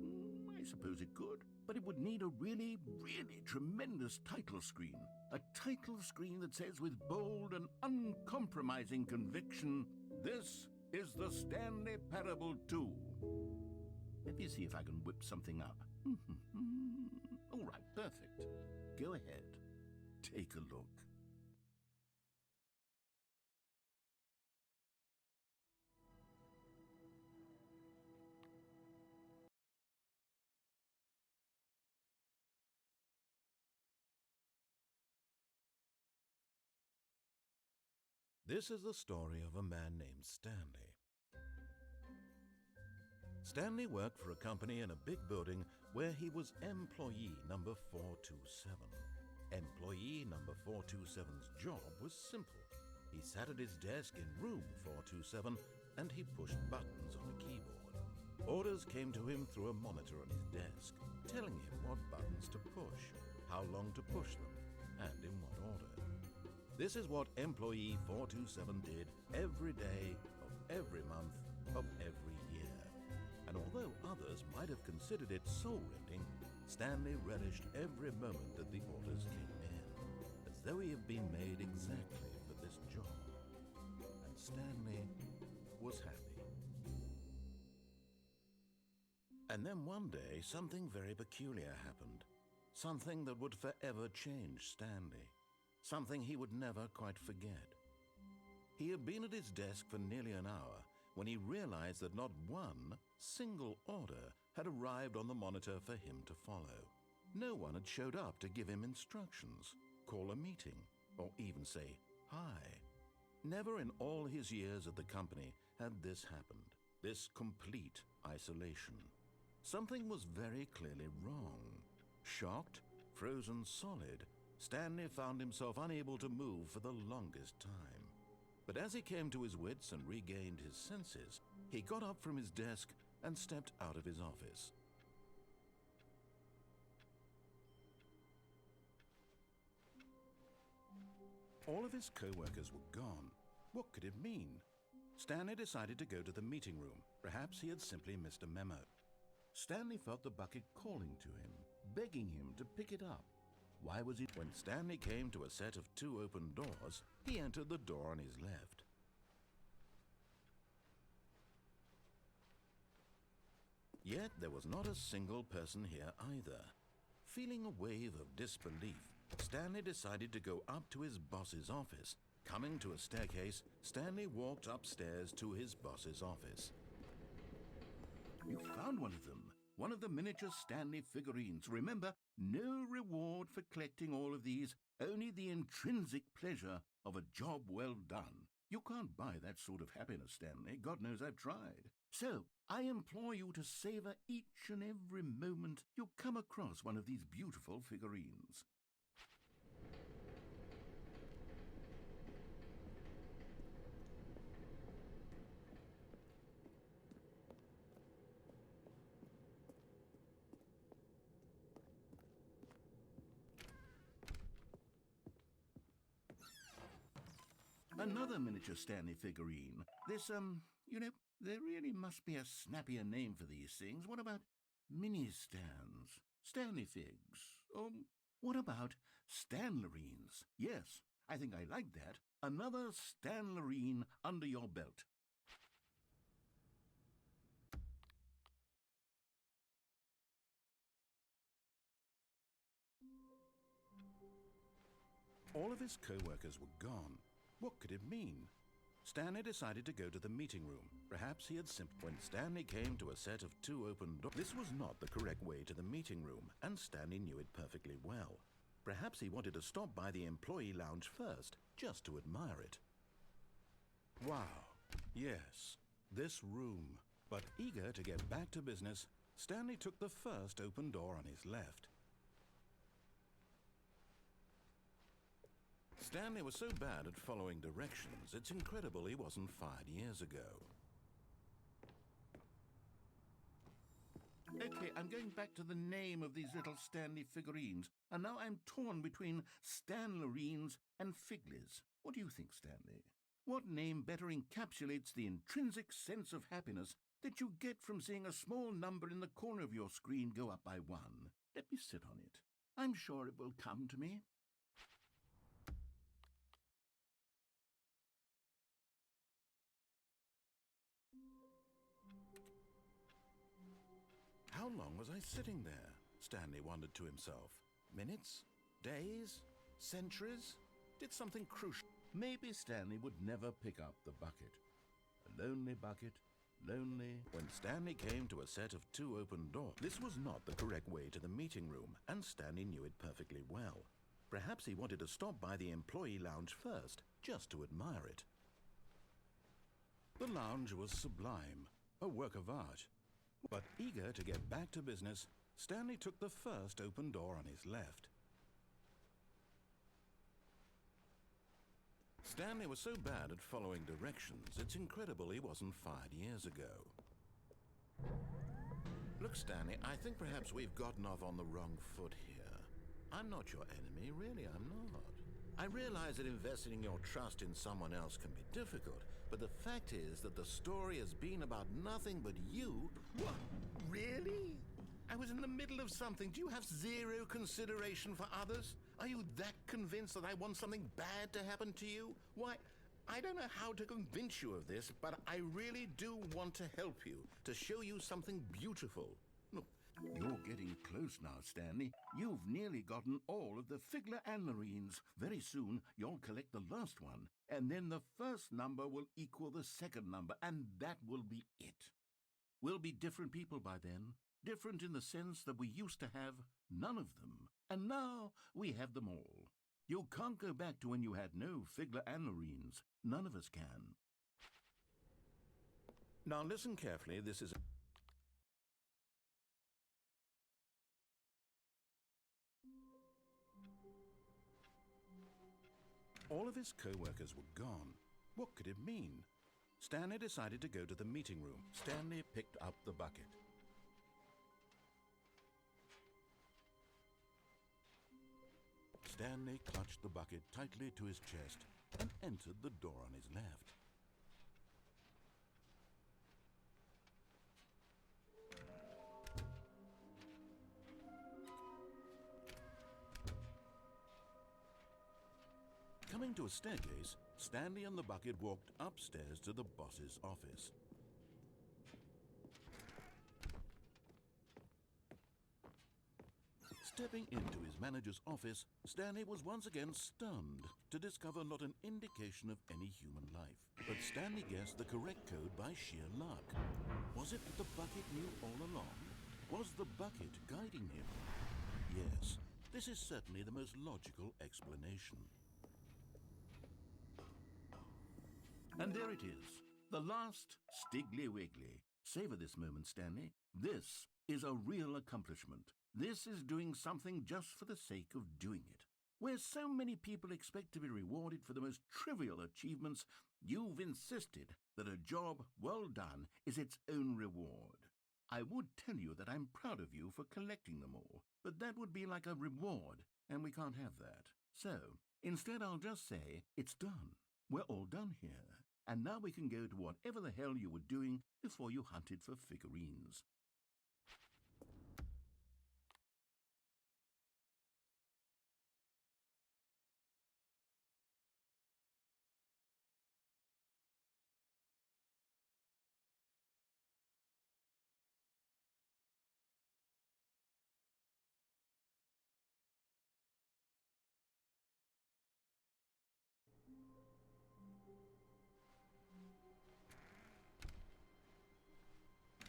I suppose it could. But it would need a really, really tremendous title screen. A title screen that says with bold and uncompromising conviction, "This is the Stanley Parable 2. Let me see if I can whip something up. All right, perfect. Go ahead. Take a look. This is the story of a man named Stanley. Stanley worked for a company in a big building where he was employee number 427. Employee number 427's job was simple. He sat at his desk in room 427 and he pushed buttons on a keyboard. Orders came to him through a monitor on his desk, telling him what buttons to push, how long to push them, and in what order. This is what employee 427 did every day of every month of every year. And although others might have considered it soul-rending, Stanley relished every moment that the orders came in, as though he had been made exactly for this job. And Stanley was happy. And then one day, something very peculiar happened. Something that would forever change Stanley. Something he would never quite forget. He had been at his desk for nearly an hour when he realized that not one single order had arrived on the monitor for him to follow. No one had showed up to give him instructions, call a meeting, or even say hi. Never in all his years at the company had this happened, this complete isolation. Something was very clearly wrong. Shocked, frozen solid, Stanley found himself unable to move for the longest time. But as he came to his wits and regained his senses, he got up from his desk and stepped out of his office. All of his co-workers were gone. What could it mean? Stanley decided to go to the meeting room. Perhaps he had simply missed a memo. Stanley felt the bucket calling to him, begging him to pick it up. Why was it? When Stanley came to a set of 2 open doors, he entered the door on his left. Yet there was not a single person here either. Feeling a wave of disbelief, Stanley decided to go up to his boss's office. Coming to a staircase, Stanley walked upstairs to his boss's office. You found one of them. one of the miniature Stanley figurines. Remember, no reward for collecting all of these, only the intrinsic pleasure of a job well done. You can't buy that sort of happiness, Stanley. God knows I've tried. So, I implore you to savor each and every moment you come across one of these beautiful figurines. Another miniature Stanley figurine. This, there really must be a snappier name for these things. What about mini-stands? Stanley figs? What about Stanlerines? Yes, I think I like that. Another Stanlerine under your belt. All of his co-workers were gone. What could it mean? Stanley decided to go to the meeting room. Perhaps he had When Stanley came to a set of 2 open doors, this was not the correct way to the meeting room, and Stanley knew it perfectly well. Perhaps he wanted to stop by the employee lounge first, just to admire it. Wow, yes, this room. But eager to get back to business, Stanley took the first open door on his left. Stanley was so bad at following directions, it's incredible he wasn't fired years ago. Okay, I'm going back to the name of these little Stanley figurines, and now I'm torn between Stanlerines and Figlies. What do you think, Stanley? What name better encapsulates the intrinsic sense of happiness that you get from seeing a small number in the corner of your screen go up by 1? Let me sit on it. I'm sure it will come to me. How long was I sitting there? Stanley wondered to himself. Minutes? Days? Centuries? Did something crucial? Maybe Stanley would never pick up the bucket. A lonely bucket, lonely. When Stanley came to a set of 2 open doors, this was not the correct way to the meeting room, and Stanley knew it perfectly well. Perhaps he wanted to stop by the employee lounge first, just to admire it. The lounge was sublime, a work of art. But eager to get back to business, Stanley took the first open door on his left. Stanley was so bad at following directions, it's incredible he wasn't fired years ago. Look, Stanley, I think perhaps we've gotten off on the wrong foot here. I'm not your enemy, really, I'm not. I realize that investing your trust in someone else can be difficult, but the fact is that the story has been about nothing but you. What? Really? I was in the middle of something. Do you have zero consideration for others? Are you that convinced that I want something bad to happen to you? Why, I don't know how to convince you of this, but I really do want to help you, to show you something beautiful. Look, you're getting close now, Stanley. You've nearly gotten all of the Figler Anlerines. Very soon, you'll collect the last one, and then the first number will equal the second number, and that will be it. We'll be different people by then. Different in the sense that we used to have none of them, and now we have them all. You can't go back to when you had no Figler Anlerines. None of us can. Now listen carefully, this is... All of his co-workers were gone. What could it mean? Stanley decided to go to the meeting room. Stanley picked up the bucket. Stanley clutched the bucket tightly to his chest and entered the door on his left. Coming to a staircase, Stanley and the bucket walked upstairs to the boss's office. Stepping into his manager's office, Stanley was once again stunned to discover not an indication of any human life. But Stanley guessed the correct code by sheer luck. Was it that the bucket knew all along? Was the bucket guiding him? Yes, this is certainly the most logical explanation. And there it is, the last Stiggly Wiggly. Savor this moment, Stanley. This is a real accomplishment. This is doing something just for the sake of doing it. Where so many people expect to be rewarded for the most trivial achievements, you've insisted that a job well done is its own reward. I would tell you that I'm proud of you for collecting them all, but that would be like a reward, and we can't have that. So, instead I'll just say, it's done. We're all done here. And now we can go to whatever the hell you were doing before you hunted for figurines.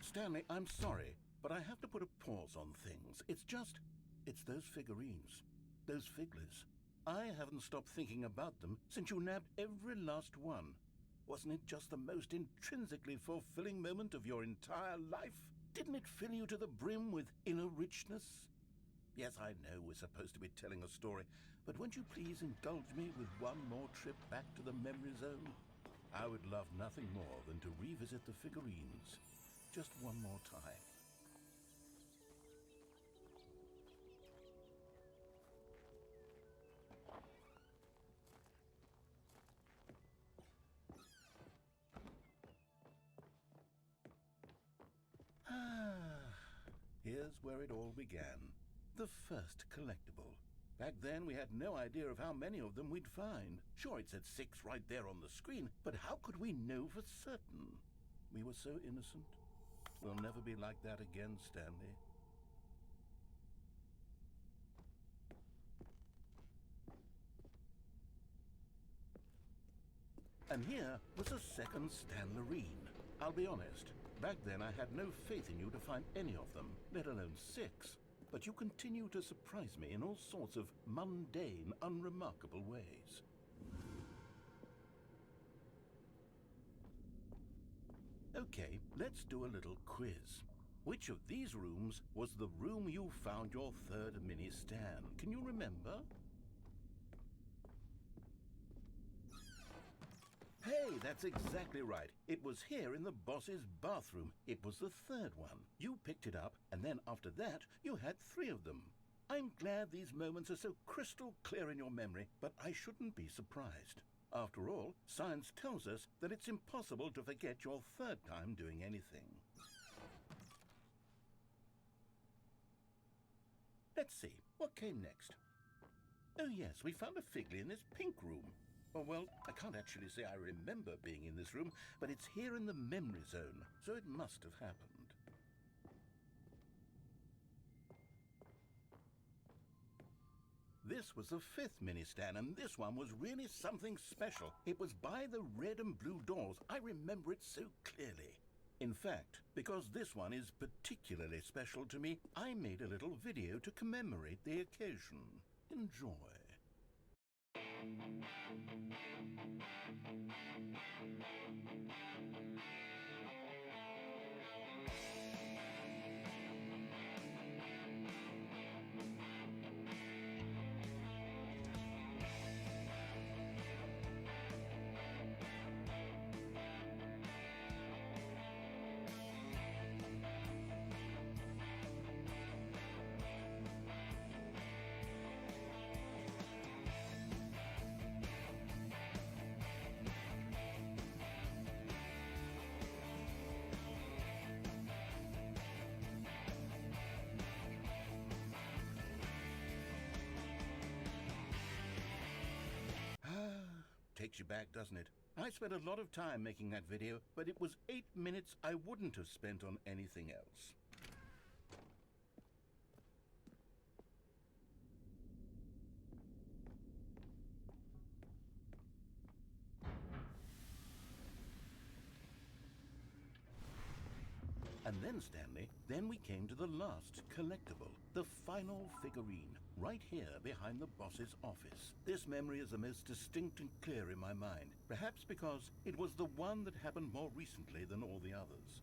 Stanley, I'm sorry, but I have to put a pause on things. It's those figurines, those figglers. I haven't stopped thinking about them since you nabbed every last one. Wasn't it just the most intrinsically fulfilling moment of your entire life? Didn't it fill you to the brim with inner richness? Yes, I know we're supposed to be telling a story, but won't you please indulge me with one more trip back to the memory zone? I would love nothing more than to revisit the figurines. Just one more time. Here's where it all began. The first collectible. Back then we had no idea of how many of them we'd find. Sure, it said 6 right there on the screen, but how could we know for certain? We were so innocent. We'll never be like that again, Stanley. And here was a second Stanlerine. I'll be honest, back then I had no faith in you to find any of them, let alone 6. But you continue to surprise me in all sorts of mundane, unremarkable ways. Okay, let's do a little quiz. Which of these rooms was the room you found your third mini Stan? Can you remember? Hey, that's exactly right. It was here in the boss's bathroom. It was the third one. You picked it up, and then after that, you had 3 of them. I'm glad these moments are so crystal clear in your memory, but I shouldn't be surprised. After all, science tells us that it's impossible to forget your third time doing anything. Let's see, what came next? Oh yes, we found a figgly in this pink room. Oh well, I can't actually say I remember being in this room, but it's here in the memory zone, so it must have happened. This was the 5th mini Stan, and this one was really something special. It was by the red and blue doors. I remember it so clearly. In fact, because this one is particularly special to me, I made a little video to commemorate the occasion. Enjoy. Takes you back, doesn't it? I spent a lot of time making that video, but it was 8 minutes I wouldn't have spent on anything else. And then Then, Stanley, then we came to the last collectible, the final figurine, right here behind the boss's office. This memory is the most distinct and clear in my mind, perhaps because it was the one that happened more recently than all the others.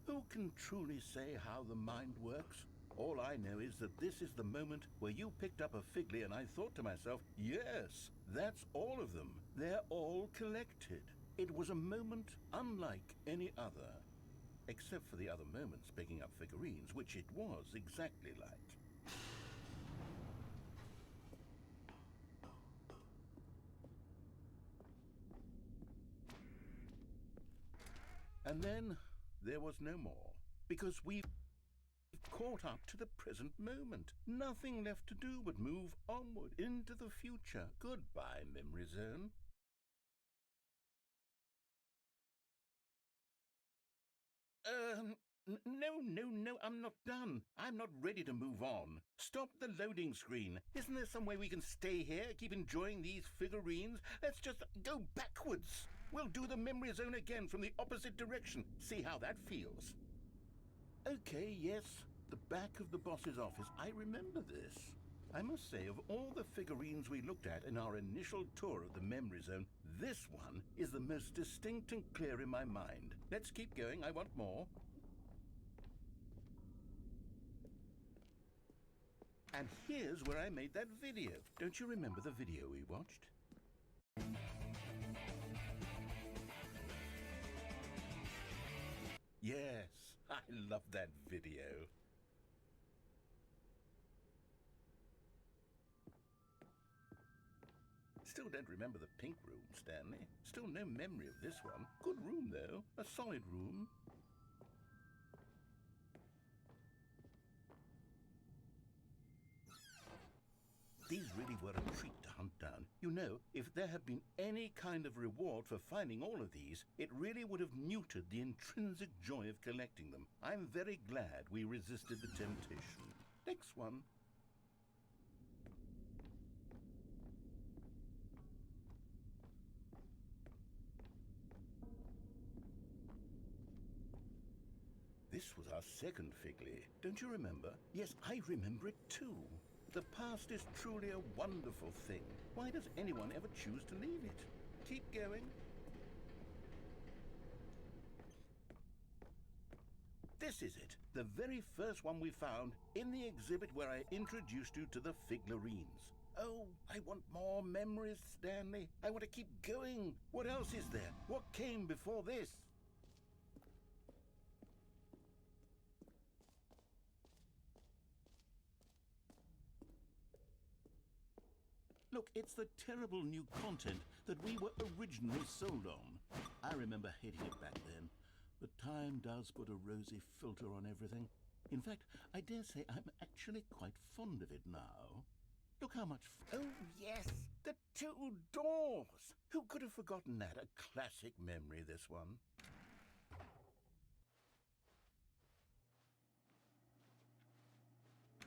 Who can truly say how the mind works? All I know is that this is the moment where you picked up a figly and I thought to myself, yes, that's all of them. They're all collected. It was a moment unlike any other. Except for the other moments picking up figurines, which it was exactly like. And then there was no more, because we've caught up to the present moment. Nothing left to do but move onward into the future. Goodbye, memory zone. No, I'm not done. I'm not ready to move on. Stop the loading screen. Isn't there some way we can stay here, keep enjoying these figurines? Let's just go backwards. We'll do the memory zone again from the opposite direction. See how that feels. Okay, yes, the back of the boss's office. I remember this. I must say, of all the figurines we looked at in our initial tour of the memory zone, this one is the most distinct and clear in my mind. Let's keep going. I want more. And here's where I made that video. Don't you remember the video we watched? Yes, I love that video. Still don't remember the pink room, Stanley. Still no memory of this one. Good room, though. A solid room. These really were a treat to hunt down. You know, if there had been any kind of reward for finding all of these, it really would have muted the intrinsic joy of collecting them. I'm very glad we resisted the temptation. Next one. This was our second figly. Don't you remember? Yes, I remember it too. The past is truly a wonderful thing. Why does anyone ever choose to leave it? Keep going. This is it, the very first one we found in the exhibit where I introduced you to the figurines. Oh, I want more memories, Stanley. I want to keep going. What else is there? What came before this? Look, it's the terrible new content that we were originally sold on. I remember hating it back then, but time does put a rosy filter on everything. In fact, I dare say I'm actually quite fond of it now. Look how much... Oh, yes, the two doors! Who could have forgotten that? A classic memory, this one.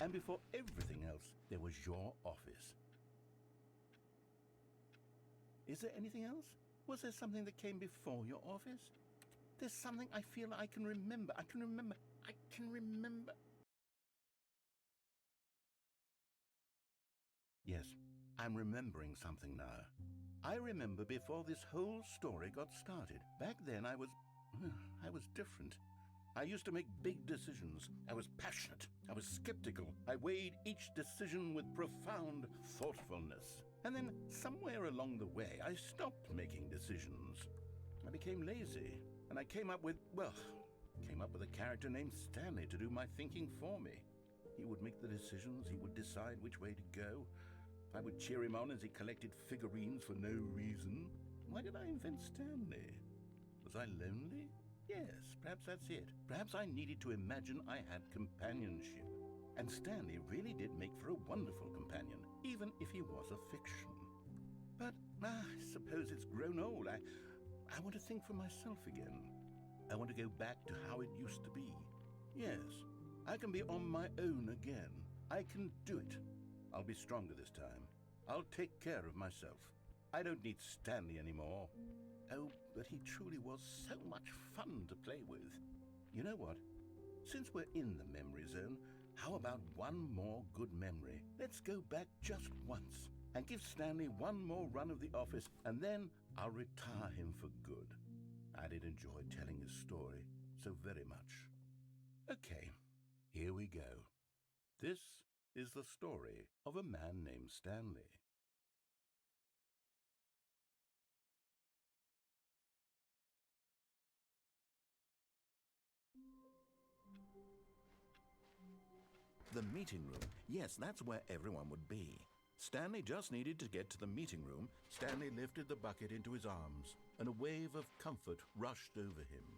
And before everything else, there was your office. Is there anything else? Was there something that came before your office? There's something I feel I can remember. I can remember. Yes, I'm remembering something now. I remember before this whole story got started. Back then I was different. I used to make big decisions. I was passionate. I was skeptical. I weighed each decision with profound thoughtfulness. And then somewhere along the way, I stopped making decisions. I became lazy, and I came up with a character named Stanley to do my thinking for me. He would make the decisions, he would decide which way to go. I would cheer him on as he collected figurines for no reason. Why did I invent Stanley? Was I lonely? Yes, perhaps that's it. Perhaps I needed to imagine I had companionship. And Stanley really did make for a wonderful companion, even if he was a fiction. But I suppose it's grown old. I want to think for myself again. I want to go back to how it used to be. Yes, I can be on my own again. I can do it. I'll be stronger this time. I'll take care of myself. I don't need Stanley anymore. Oh, but he truly was so much fun to play with. You know what? Since we're in the memory zone, how about one more good memory? Let's go back just once and give Stanley one more run of the office, and then I'll retire him for good. I did enjoy telling his story so very much. Okay, here we go. This is the story of a man named Stanley. The meeting room. Yes, that's where everyone would be. Stanley just needed to get to the meeting room. Stanley lifted the bucket into his arms, and a wave of comfort rushed over him.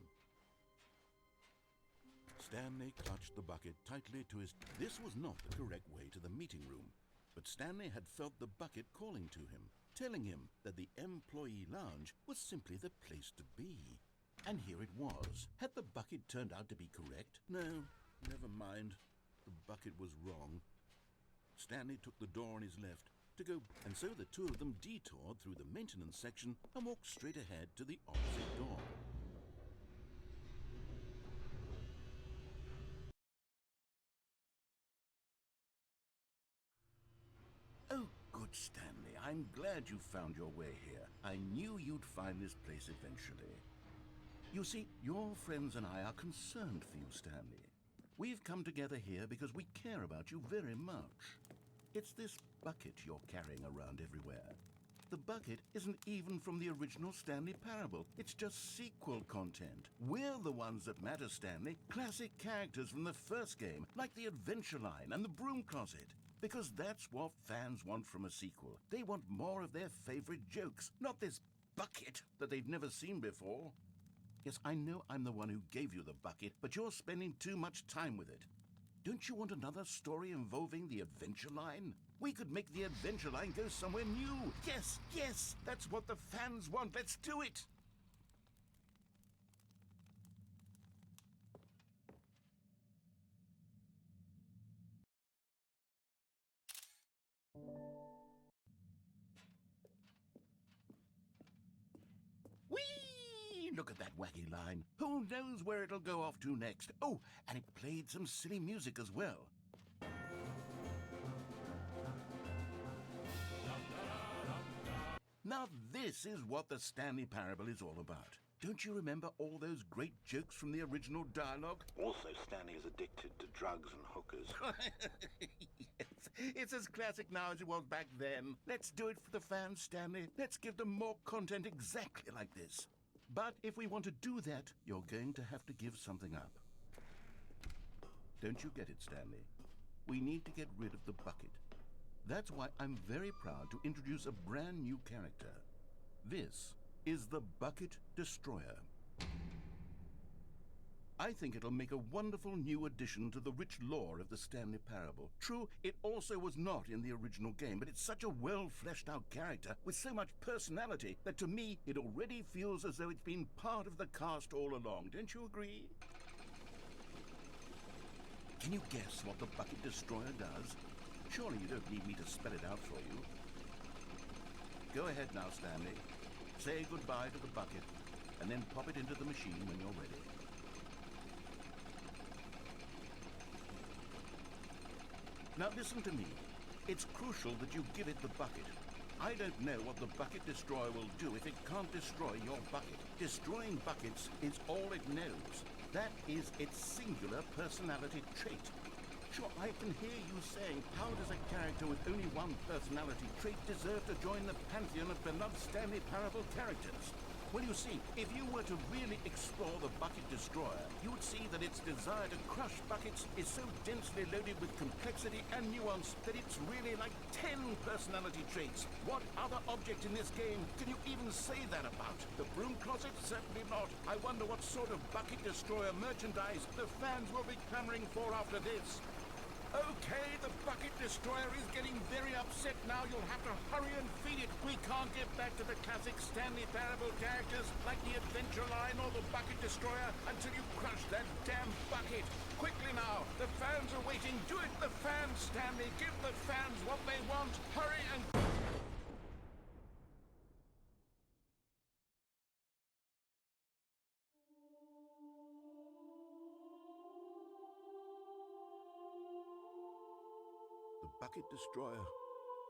Stanley clutched the bucket tightly to his... This was not the correct way to the meeting room, but Stanley had felt the bucket calling to him, telling him that the employee lounge was simply the place to be. And here it was. Had the bucket turned out to be correct? No, never mind. The bucket was wrong. Stanley took the door on his left to go, and so the two of them detoured through the maintenance section and walked straight ahead to the opposite door. Oh, good, Stanley. I'm glad you found your way here. I knew you'd find this place eventually. You see, your friends and I are concerned for you, Stanley. We've come together here because we care about you very much. It's this bucket you're carrying around everywhere. The bucket isn't even from the original Stanley Parable. It's just sequel content. We're the ones that matter, Stanley. Classic characters from the first game, like the Adventure Line and the Broom Closet. Because that's what fans want from a sequel. They want more of their favorite jokes, not this bucket that they've never seen before. Yes, I know I'm the one who gave you the bucket, but you're spending too much time with it. Don't you want another story involving the Adventure Line? We could make the Adventure Line go somewhere new. Yes, yes, that's what the fans want. Let's do it. Whee! Look at that wacky line. Who knows where it'll go off to next? Oh, and it played some silly music as well. Now this is what the Stanley Parable is all about. Don't you remember all those great jokes from the original dialogue? Also, Stanley is addicted to drugs and hookers. Yes, it's as classic now as it was back then. Let's do it for the fans, Stanley. Let's give them more content exactly like this. But if we want to do that, you're going to have to give something up. Don't you get it, Stanley? We need to get rid of the bucket. That's why I'm very proud to introduce a brand new character. This is the Bucket Destroyer. I think it'll make a wonderful new addition to the rich lore of the Stanley Parable. True, it also was not in the original game, but it's such a well-fleshed-out character with so much personality that to me it already feels as though it's been part of the cast all along. Don't you agree? Can you guess what the Bucket Destroyer does? Surely you don't need me to spell it out for you. Go ahead now, Stanley. Say goodbye to the bucket, and then pop it into the machine when you're ready. Now listen to me. It's crucial that you give it the bucket. I don't know what the Bucket Destroyer will do if it can't destroy your bucket. Destroying buckets is all it knows. That is its singular personality trait. Sure, I can hear you saying, how does a character with only one personality trait deserve to join the pantheon of beloved Stanley Parable characters? Well, you see, if you were to really explore the Bucket Destroyer, you would see that its desire to crush buckets is so densely loaded with complexity and nuance that it's really like 10 personality traits. What other object in this game can you even say that about? The Broom Closet? Certainly not. I wonder what sort of Bucket Destroyer merchandise the fans will be clamoring for after this. Okay, the Bucket Destroyer is getting very upset now. You'll have to hurry and feed it. We can't get back to the classic Stanley Parable characters like the Adventure Line or the Bucket Destroyer until you crush that damn bucket. Quickly now, the fans are waiting. Do it, the fans, Stanley. Give the fans what they want. Hurry and... bucket destroyer.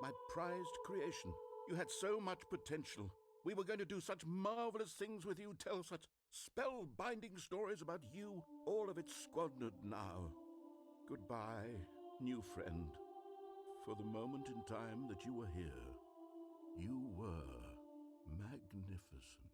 My prized creation. You had so much potential. We were going to do such marvelous things with you, tell such spellbinding stories about you. All of it squandered now. Goodbye, new friend. For the moment in time that you were here, you were magnificent.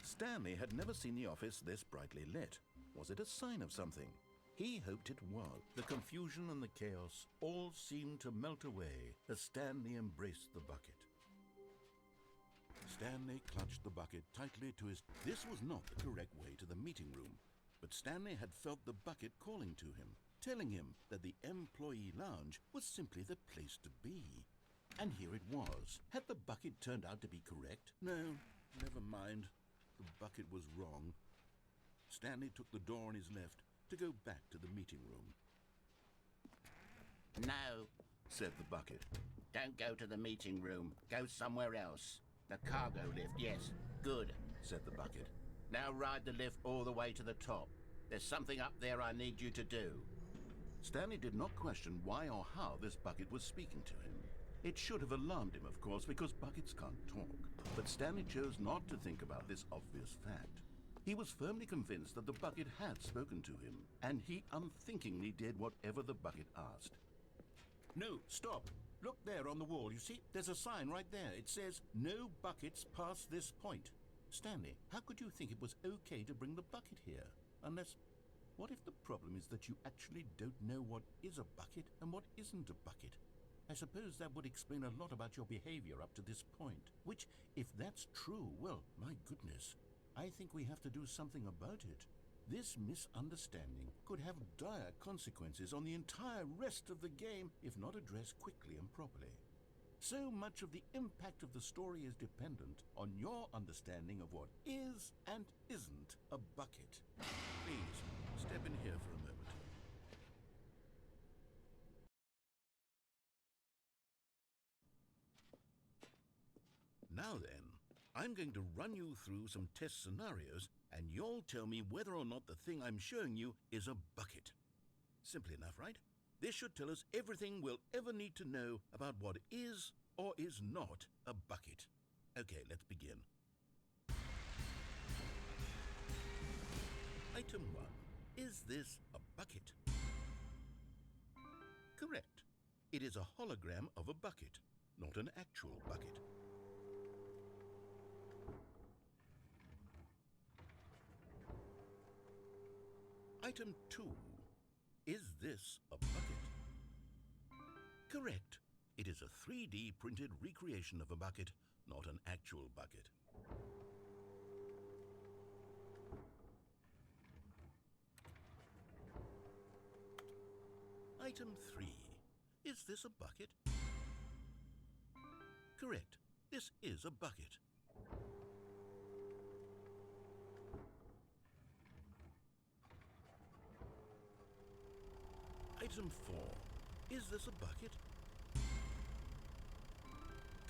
Stanley had never seen the office this brightly lit. Was it a sign of something? He hoped it was. The confusion and the chaos all seemed to melt away as Stanley embraced the bucket. Stanley clutched the bucket tightly to his... This was not the correct way to the meeting room, but Stanley had felt the bucket calling to him, telling him that the employee lounge was simply the place to be. And here it was. Had the bucket turned out to be correct? No, never mind. The bucket was wrong. Stanley took the door on his left to go back to the meeting room. No, Said the bucket. don't go to the meeting room. Go somewhere else. The cargo lift, yes. Good, Said the bucket. now ride the lift all the way to the top. There's something up there I need you to do. Stanley did not question why or how this bucket was speaking to him. It should have alarmed him, of course, because buckets can't talk. But Stanley chose not to think about this obvious fact. He was firmly convinced that the bucket had spoken to him, and he unthinkingly did whatever the bucket asked. No, stop. Look there on the wall, you see? There's a sign right there. It says, "No buckets past this point." Stanley, how could you think it was okay to bring the bucket here? Unless, what if the problem is that you actually don't know what is a bucket and what isn't a bucket? I suppose that would explain a lot about your behavior up to this point. Which, if that's true, well, my goodness, I think we have to do something about it. This misunderstanding could have dire consequences on the entire rest of the game if not addressed quickly and properly. So much of the impact of the story is dependent on your understanding of what is and isn't a bucket. Please, step in here for a moment. Now then, I'm going to run you through some test scenarios, and you'll tell me whether or not the thing I'm showing you is a bucket. Simple enough, right? This should tell us everything we'll ever need to know about what is or is not a bucket. Okay, let's begin. Item 1. Is this a bucket? Correct. It is a hologram of a bucket, not an actual bucket. Item 2. Is this a bucket? Correct. It is a 3D printed recreation of a bucket, not an actual bucket. Item 3. Is this a bucket? Correct. This is a bucket. Item 4. Is this a bucket?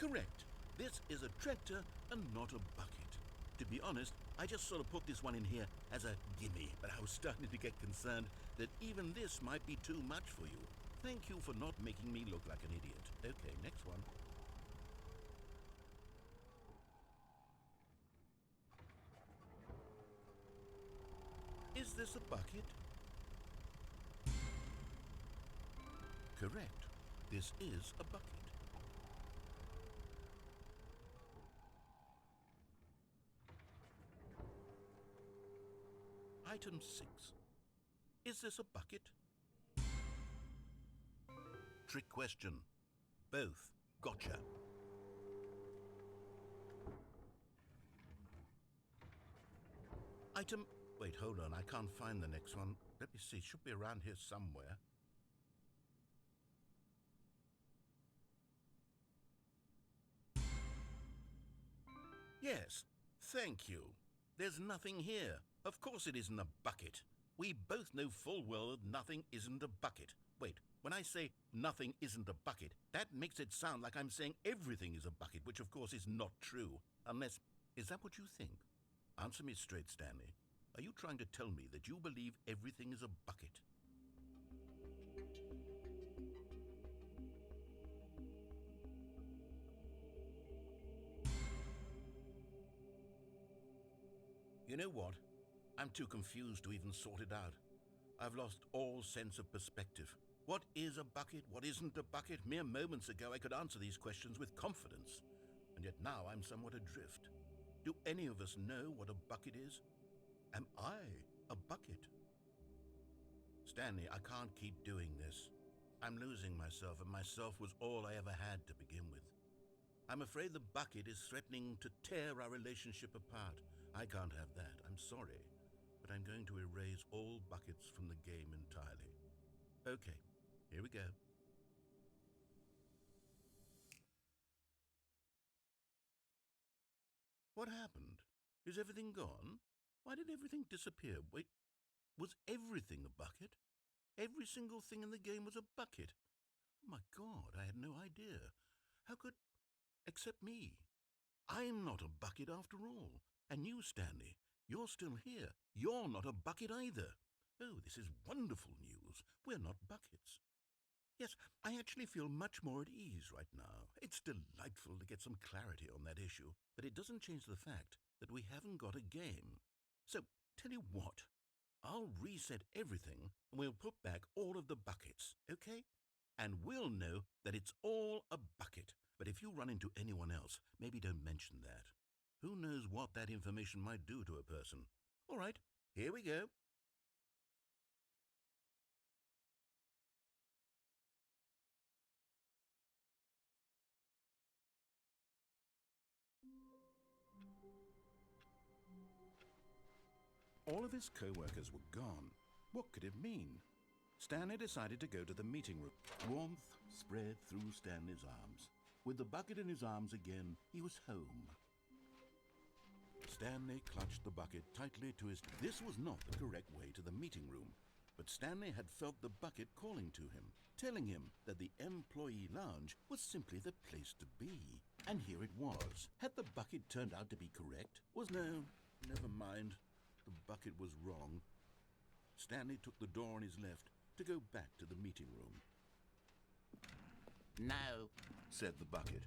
Correct. This is a tractor and not a bucket. To be honest, I just sort of put this one in here as a gimme, but I was starting to get concerned that even this might be too much for you. Thank you for not making me look like an idiot. Okay, next one. Is this a bucket? Correct. This is a bucket. Item 6. Is this a bucket? Trick question. Both. Gotcha. Item... Wait, hold on. I can't find the next one. Let me see. Should be around here somewhere. Yes. Thank you. There's nothing here. Of course it isn't a bucket. We both know full well that nothing isn't a bucket. Wait, when I say nothing isn't a bucket, that makes it sound like I'm saying everything is a bucket, which of course is not true. Unless, is that what you think? Answer me straight, Stanley. Are you trying to tell me that you believe everything is a bucket? You know what? I'm too confused to even sort it out. I've lost all sense of perspective. What is a bucket? What isn't a bucket? Mere moments ago I could answer these questions with confidence. And yet now I'm somewhat adrift. Do any of us know what a bucket is? Am I a bucket? Stanley, I can't keep doing this. I'm losing myself, and myself was all I ever had to begin with. I'm afraid the bucket is threatening to tear our relationship apart. I can't have that. I'm sorry. But I'm going to erase all buckets from the game entirely. Okay, here we go. What happened? Is everything gone? Why did everything disappear? Wait, was everything a bucket? Every single thing in the game was a bucket. Oh my God, I had no idea. How could... except me. I'm not a bucket after all. And you, Stanley, you're still here. You're not a bucket either. Oh, this is wonderful news. We're not buckets. Yes, I actually feel much more at ease right now. It's delightful to get some clarity on that issue, but it doesn't change the fact that we haven't got a game. So, tell you what, I'll reset everything and we'll put back all of the buckets, okay? And we'll know that it's all a bucket. But if you run into anyone else, maybe don't mention that. Who knows what that information might do to a person? All right, here we go. All of his co-workers were gone. What could it mean? Stanley decided to go to the meeting room. Warmth spread through Stanley's arms. With the bucket in his arms again, he was home. Stanley clutched the bucket tightly to his... This was not the correct way to the meeting room, but Stanley had felt the bucket calling to him, telling him that the employee lounge was simply the place to be. And here it was. Had the bucket turned out to be correct? No, never mind. The bucket was wrong. Stanley took the door on his left to go back to the meeting room. No, Said the bucket.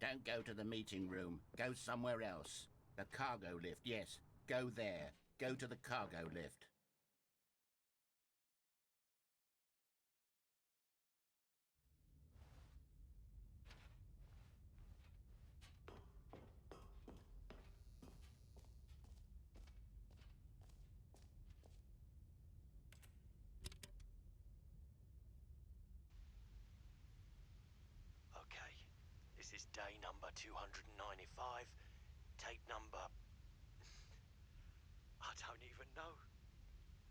don't go to the meeting room. Go somewhere else. The cargo lift, yes. Go there. Go to the cargo lift. Okay, this is day number 295. Tape number... I don't even know.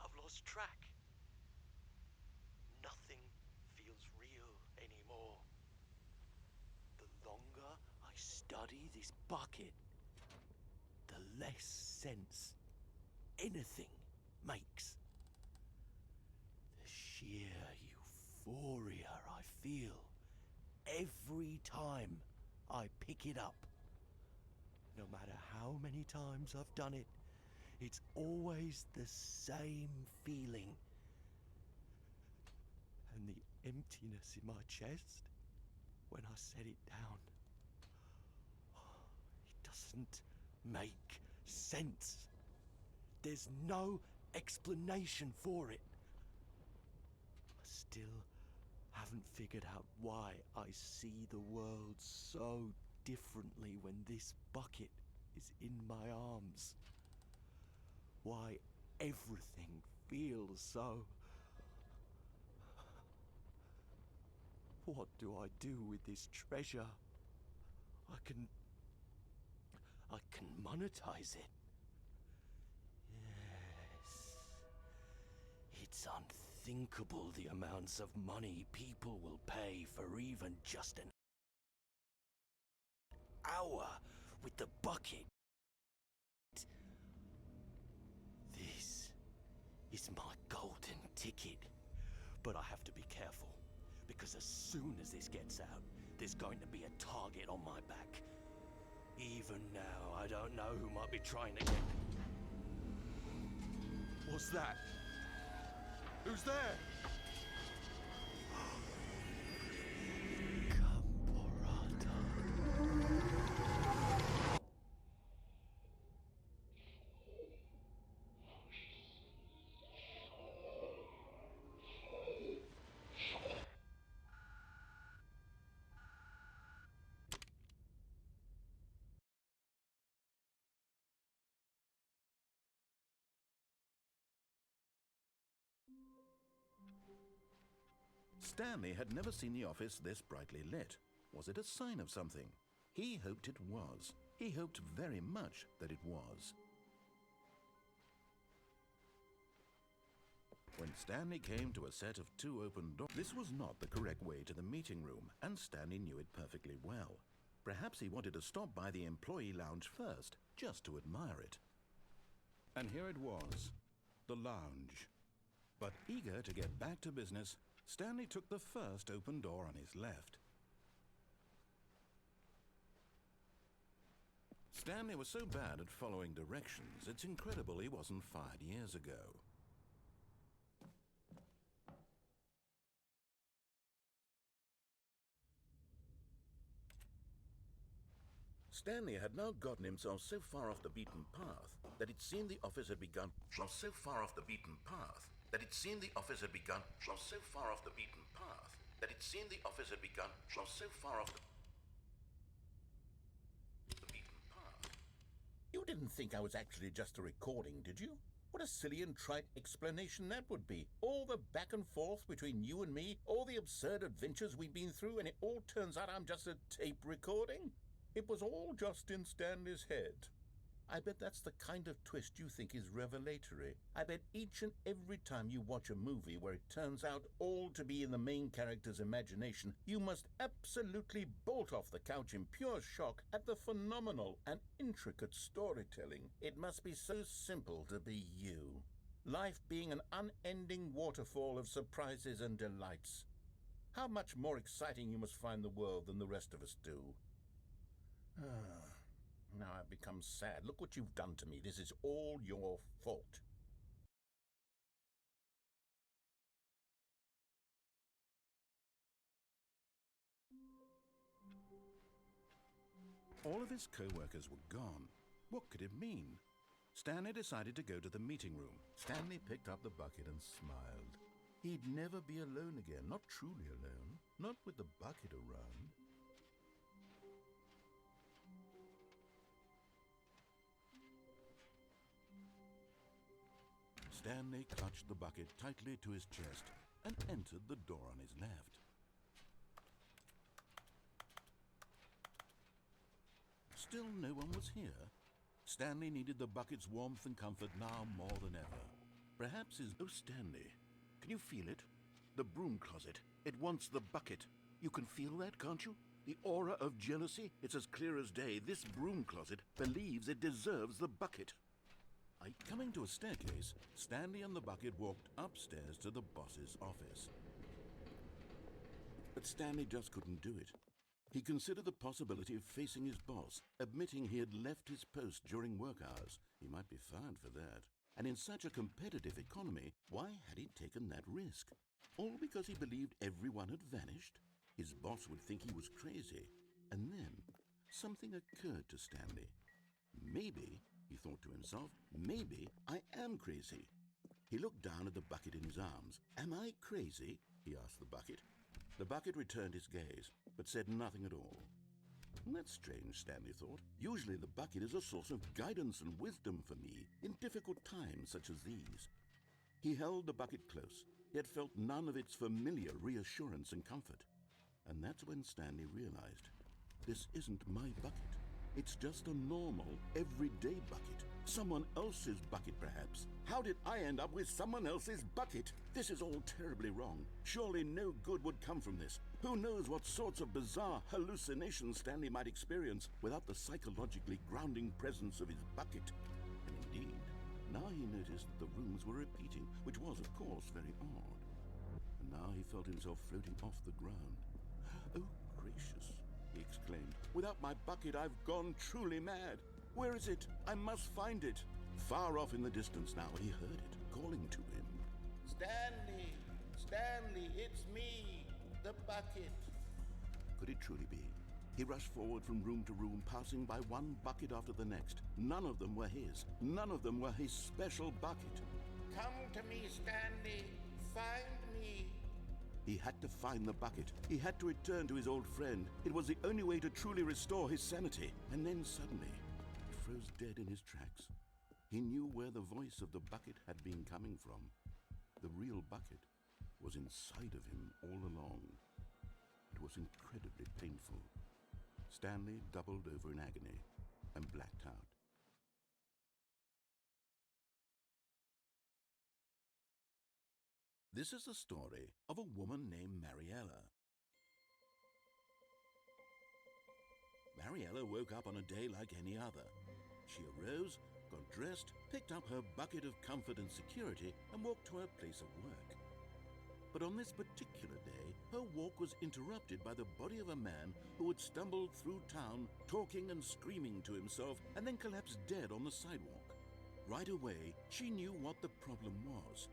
I've lost track. Nothing feels real anymore. The longer I study this bucket, the less sense anything makes. The sheer euphoria I feel every time I pick it up. No matter how many times I've done it, it's always the same feeling. And the emptiness in my chest when I set it down. It doesn't make sense. There's no explanation for it. I still haven't figured out why I see the world so differently when this bucket is in my arms. Why everything feels so... What do I do with this treasure? I can monetize it. Yes. It's unthinkable the amounts of money people will pay for even just an hour with the bucket. is my golden ticket. But I have to be careful, because as soon as this gets out, there's going to be a target on my back. Even now, I don't know who might be trying to get... What's that? Who's there? Stanley had never seen the office this brightly lit. Was it a sign of something? He hoped it was. He hoped very much that it was. When Stanley came to a set of 2 open doors, this was not the correct way to the meeting room, and Stanley knew it perfectly well. Perhaps he wanted to stop by the employee lounge first, just to admire it. And here it was, the lounge. But eager to get back to business, Stanley took the first open door on his left. Stanley was so bad at following directions, it's incredible he wasn't fired years ago. Stanley had now gotten himself so far off the beaten path that it seemed the office had begun. So far off the beaten path that it seemed the office had begun. So far off the beaten path that it seemed the office had begun. So far off the beaten path. You didn't think I was actually just a recording, did you? What a silly and trite explanation that would be. All the back and forth between you and me, all the absurd adventures we've been through, and it all turns out I'm just a tape recording? It was all just in Stanley's head. I bet that's the kind of twist you think is revelatory. I bet each and every time you watch a movie where it turns out all to be in the main character's imagination, you must absolutely bolt off the couch in pure shock at the phenomenal and intricate storytelling. It must be so simple to be you. Life being an unending waterfall of surprises and delights. How much more exciting you must find the world than the rest of us do. Now I've become sad. Look what you've done to me. This is all your fault. All of his co-workers were gone. What could it mean? Stanley decided to go to the meeting room. Stanley picked up the bucket and smiled. He'd never be alone again. Not truly alone. Not with the bucket around. Stanley clutched the bucket tightly to his chest and entered the door on his left. Still no one was here. Stanley needed the bucket's warmth and comfort now more than ever. Perhaps his... Oh, Stanley, can you feel it? The broom closet. It wants the bucket. You can feel that, can't you? The aura of jealousy? It's as clear as day. This broom closet believes it deserves the bucket. Coming to a staircase, Stanley and the bucket walked upstairs to the boss's office. But Stanley just couldn't do it. He considered the possibility of facing his boss, admitting he had left his post during work hours. He might be fired for that. And in such a competitive economy, why had he taken that risk? All because he believed everyone had vanished? His boss would think he was crazy. And then something occurred to Stanley. Maybe, he thought to himself, maybe I am crazy. He looked down at the bucket in his arms. Am I crazy? He asked the bucket. The bucket returned his gaze, but said nothing at all. That's strange, Stanley thought. Usually the bucket is a source of guidance and wisdom for me in difficult times such as these. He held the bucket close, yet felt none of its familiar reassurance and comfort. And that's when Stanley realized, this isn't my bucket. It's just a normal, everyday bucket. Someone else's bucket, perhaps. How did I end up with someone else's bucket? This is all terribly wrong. Surely no good would come from this. Who knows what sorts of bizarre hallucinations Stanley might experience without the psychologically grounding presence of his bucket. And indeed, Now he noticed that the rooms were repeating, which was, of course, very odd. And now he felt himself floating off the ground. "Oh, gracious," he exclaimed. "Without my bucket, I've gone truly mad. Where is it? I must find it." Far off in the distance now, he heard it calling to him. Stanley! Stanley, it's me, the bucket. Could it truly be? He rushed forward from room to room, passing by one bucket after the next. None of them were his. None of them were his special bucket. Come to me, Stanley. Find me. He had to find the bucket. He had to return to his old friend. It was the only way to truly restore his sanity. And then suddenly, he froze dead in his tracks. He knew where the voice of the bucket had been coming from. The real bucket was inside of him all along. It was incredibly painful. Stanley doubled over in agony and blacked out. This is the story of a woman named Mariella. Mariella woke up on a day like any other. She arose, got dressed, picked up her bucket of comfort and security, and walked to her place of work. But on this particular day, her walk was interrupted by the body of a man who had stumbled through town, talking and screaming to himself, and then collapsed dead on the sidewalk. Right away, she knew what the problem was.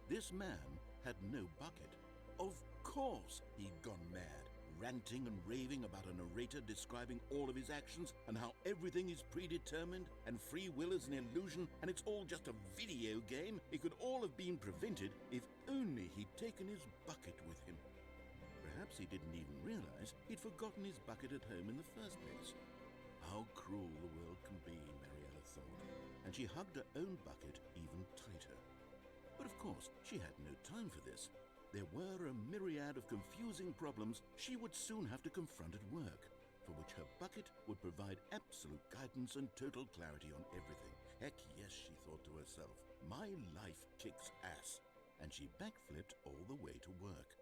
This man had no bucket. Of course he'd gone mad, ranting and raving about a narrator describing all of his actions and how everything is predetermined and free will is an illusion and it's all just a video game. It could all have been prevented if only he'd taken his bucket with him. Perhaps he didn't even realize he'd forgotten his bucket at home in the first place. How cruel the world can be, Mariella thought, and she hugged her own bucket even tighter. But of course, she had no time for this. There were a myriad of confusing problems she would soon have to confront at work, for which her bucket would provide absolute guidance and total clarity on everything. Heck yes, she thought to herself, my life kicks ass. And she backflipped all the way to work.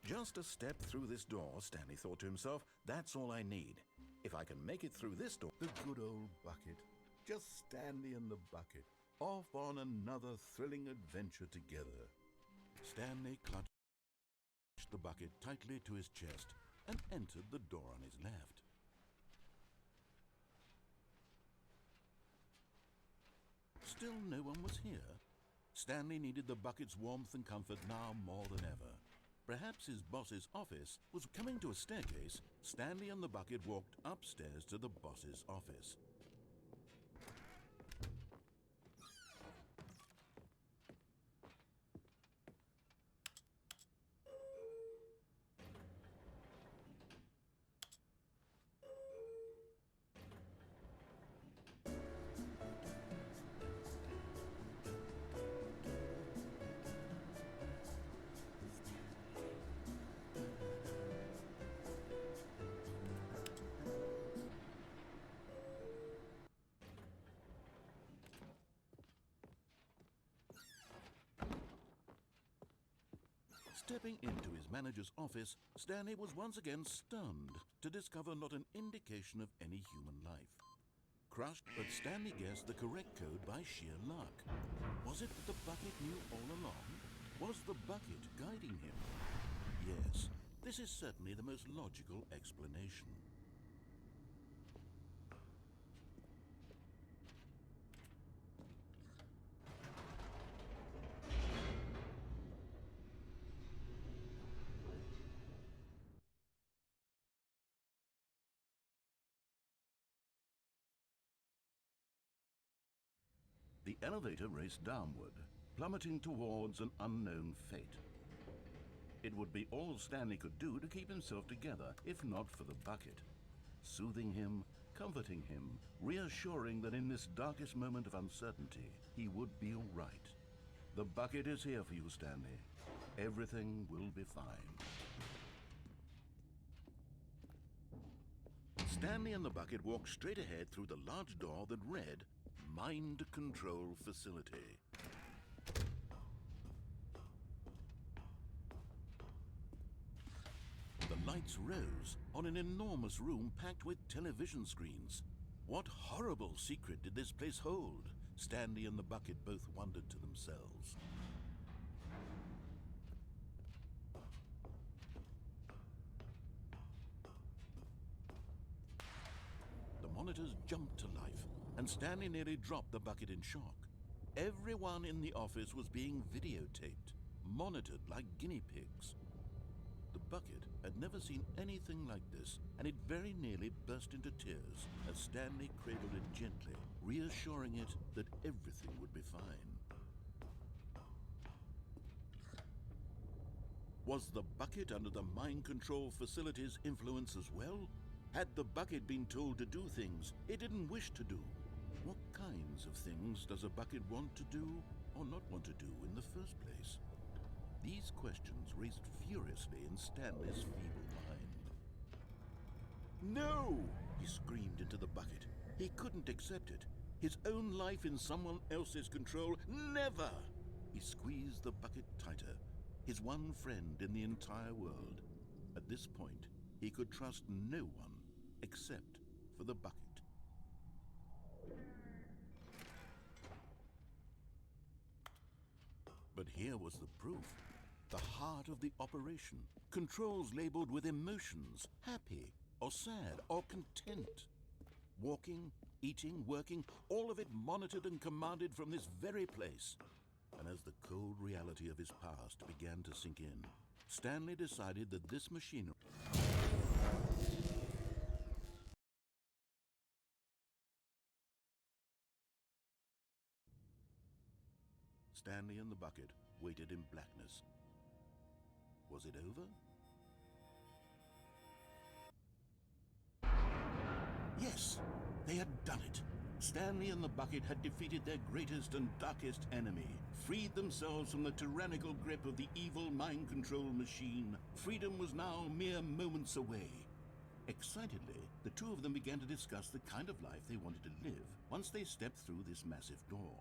Just a step through this door, Stanley thought to himself, that's all I need. If I can make it through this door... The good old bucket. Just Stanley and the bucket. Off on another thrilling adventure together. Stanley clutched the bucket tightly to his chest and entered the door on his left. Still no one was here. Stanley needed the bucket's warmth and comfort now more than ever. Perhaps his boss's office was coming to a staircase. Stanley and the bucket walked upstairs to the boss's office. Stepping into his manager's office, Stanley was once again stunned to discover not an indication of any human life. Crushed, but Stanley guessed the correct code by sheer luck. Was it that the bucket knew all along? Was the bucket guiding him? Yes, this is certainly the most logical explanation. The elevator raced downward, plummeting towards an unknown fate. It would be all Stanley could do to keep himself together, if not for the bucket. Soothing him, comforting him, reassuring that in this darkest moment of uncertainty, he would be all right. The bucket is here for you, Stanley. Everything will be fine. Stanley and the bucket walked straight ahead through the large door that read, Mind Control Facility. lights rose on an enormous room packed with television screens. What horrible secret did this place hold? Stanley and the bucket both wondered to themselves. The monitors jumped to life, and Stanley nearly dropped the bucket in shock. Everyone in the office was being videotaped, monitored like guinea pigs. The bucket had never seen anything like this, and it very nearly burst into tears as Stanley cradled it gently, reassuring it that everything would be fine. Was the bucket under the mind control facility's influence as well? Had the bucket been told to do things it didn't wish to do? What kinds of things does a bucket want to do or not want to do in the first place? These questions raced furiously in Stanley's feeble mind. No! He screamed into the bucket. He couldn't accept it. His own life in someone else's control, never! He squeezed the bucket tighter, his one friend in the entire world. At this point, he could trust no one except for the bucket. But here was the proof. The heart of the operation. Controls labeled with emotions, happy or sad or content. Walking, eating, working, all of it monitored and commanded from this very place. And as the cold reality of his past began to sink in, Stanley decided that this machinery... Stanley and the bucket waited in blackness. Was it over? Yes, they had done it. Stanley and the bucket had defeated their greatest and darkest enemy, freed themselves from the tyrannical grip of the evil mind control machine. Freedom was now mere moments away. Excitedly, the two of them began to discuss the kind of life they wanted to live once they stepped through this massive door.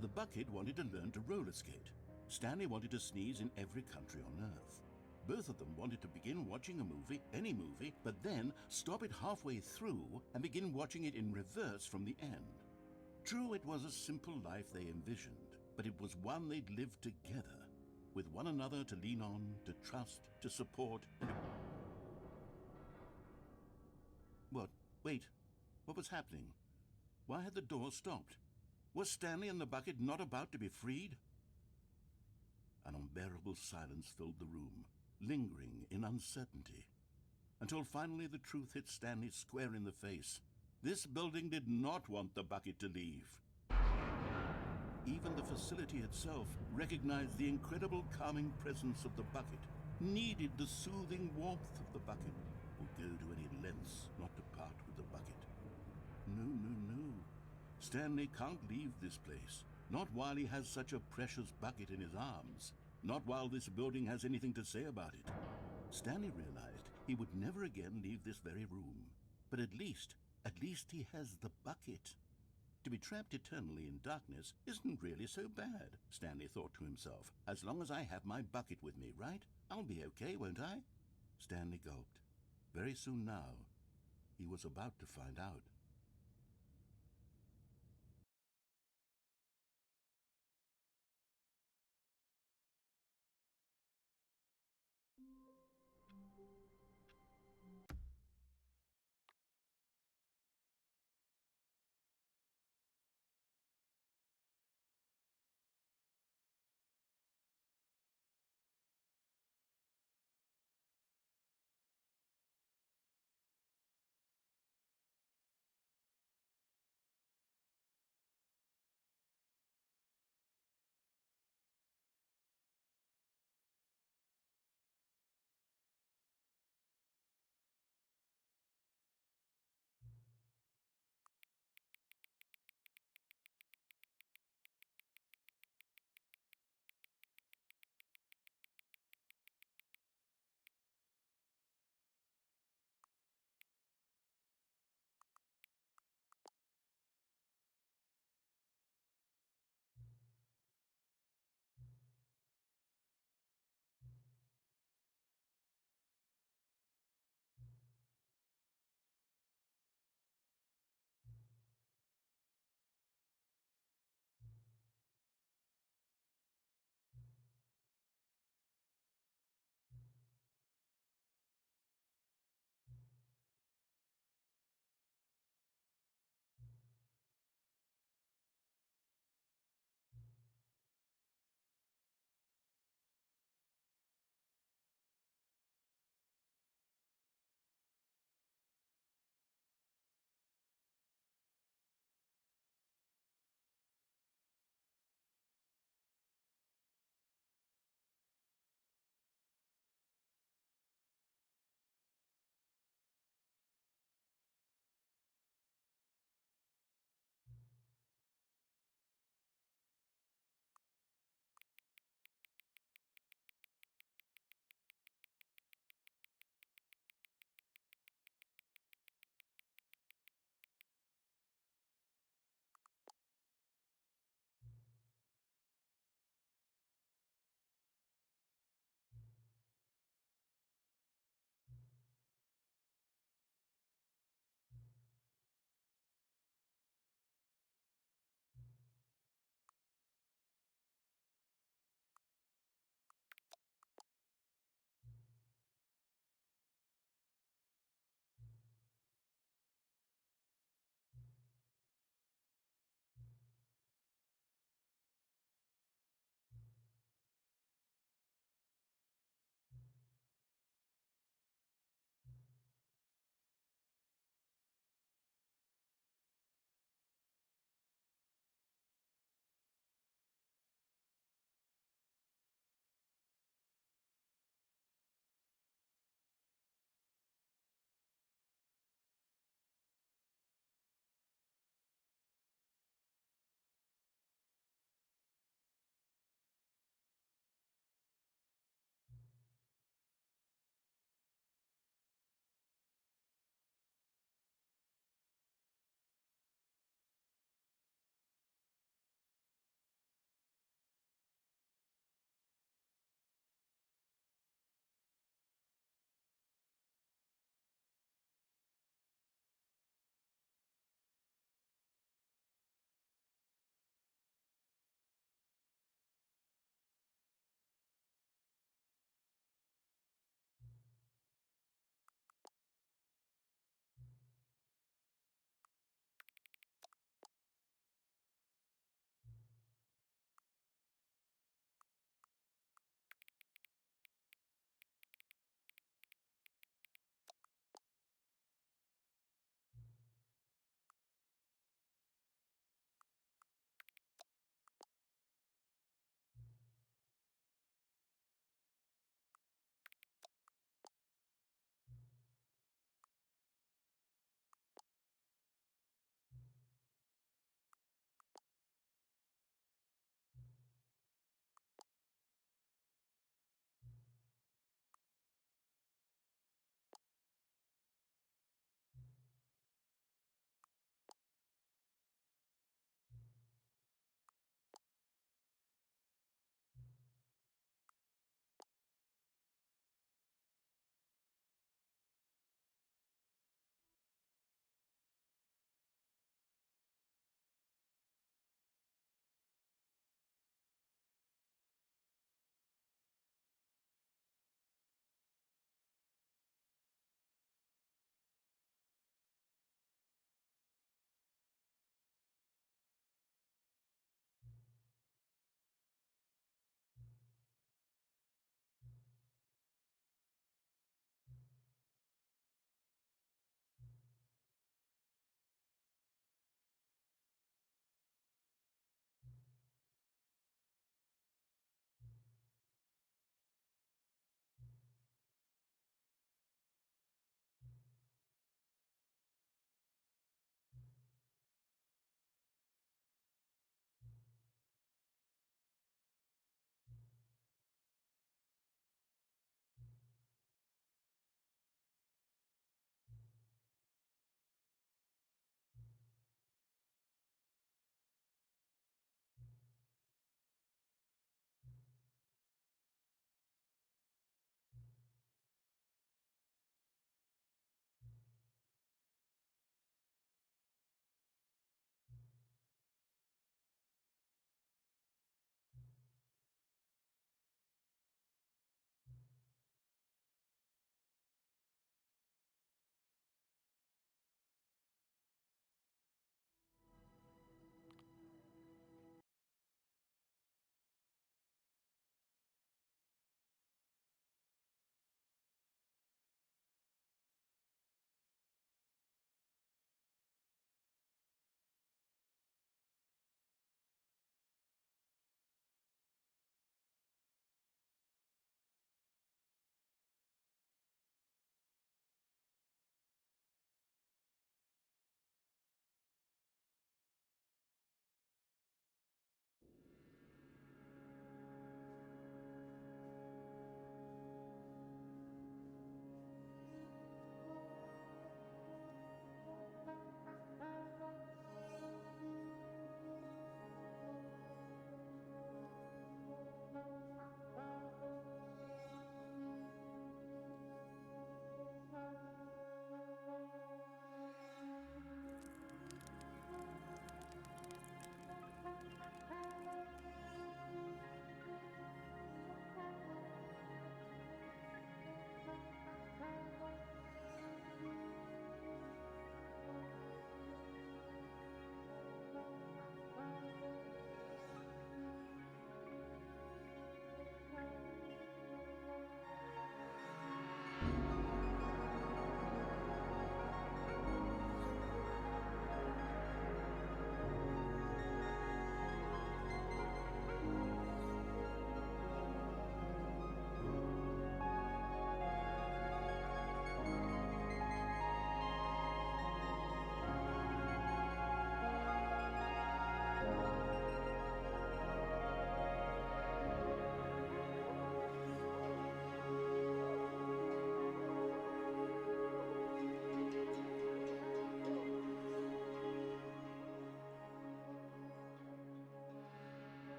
The bucket wanted to learn to roller skate. Stanley wanted to sneeze in every country on Earth. Both of them wanted to begin watching a movie, any movie, but then stop it halfway through and begin watching it in reverse from the end. True, it was a simple life they envisioned, but it was one they'd lived together, with one another to lean on, to trust, to support, and to... What? Wait. What was happening? Why had the door stopped? Was Stanley and the bucket not about to be freed? An unbearable silence filled the room, lingering in uncertainty, until finally the truth hit Stanley square in the face. This building did not want the bucket to leave. Even the facility itself recognized the incredible calming presence of the bucket, needed the soothing warmth of the bucket, would go to any lengths not to part with the bucket. No, no, no. Stanley can't leave this place, not while he has such a precious bucket in his arms, not while this building has anything to say about it. Stanley realized he would never again leave this very room, but at least he has the bucket. To be trapped eternally in darkness isn't really so bad, Stanley thought to himself. As long as I have my bucket with me, right? I'll be okay, won't I? Stanley gulped. Very soon now, he was about to find out.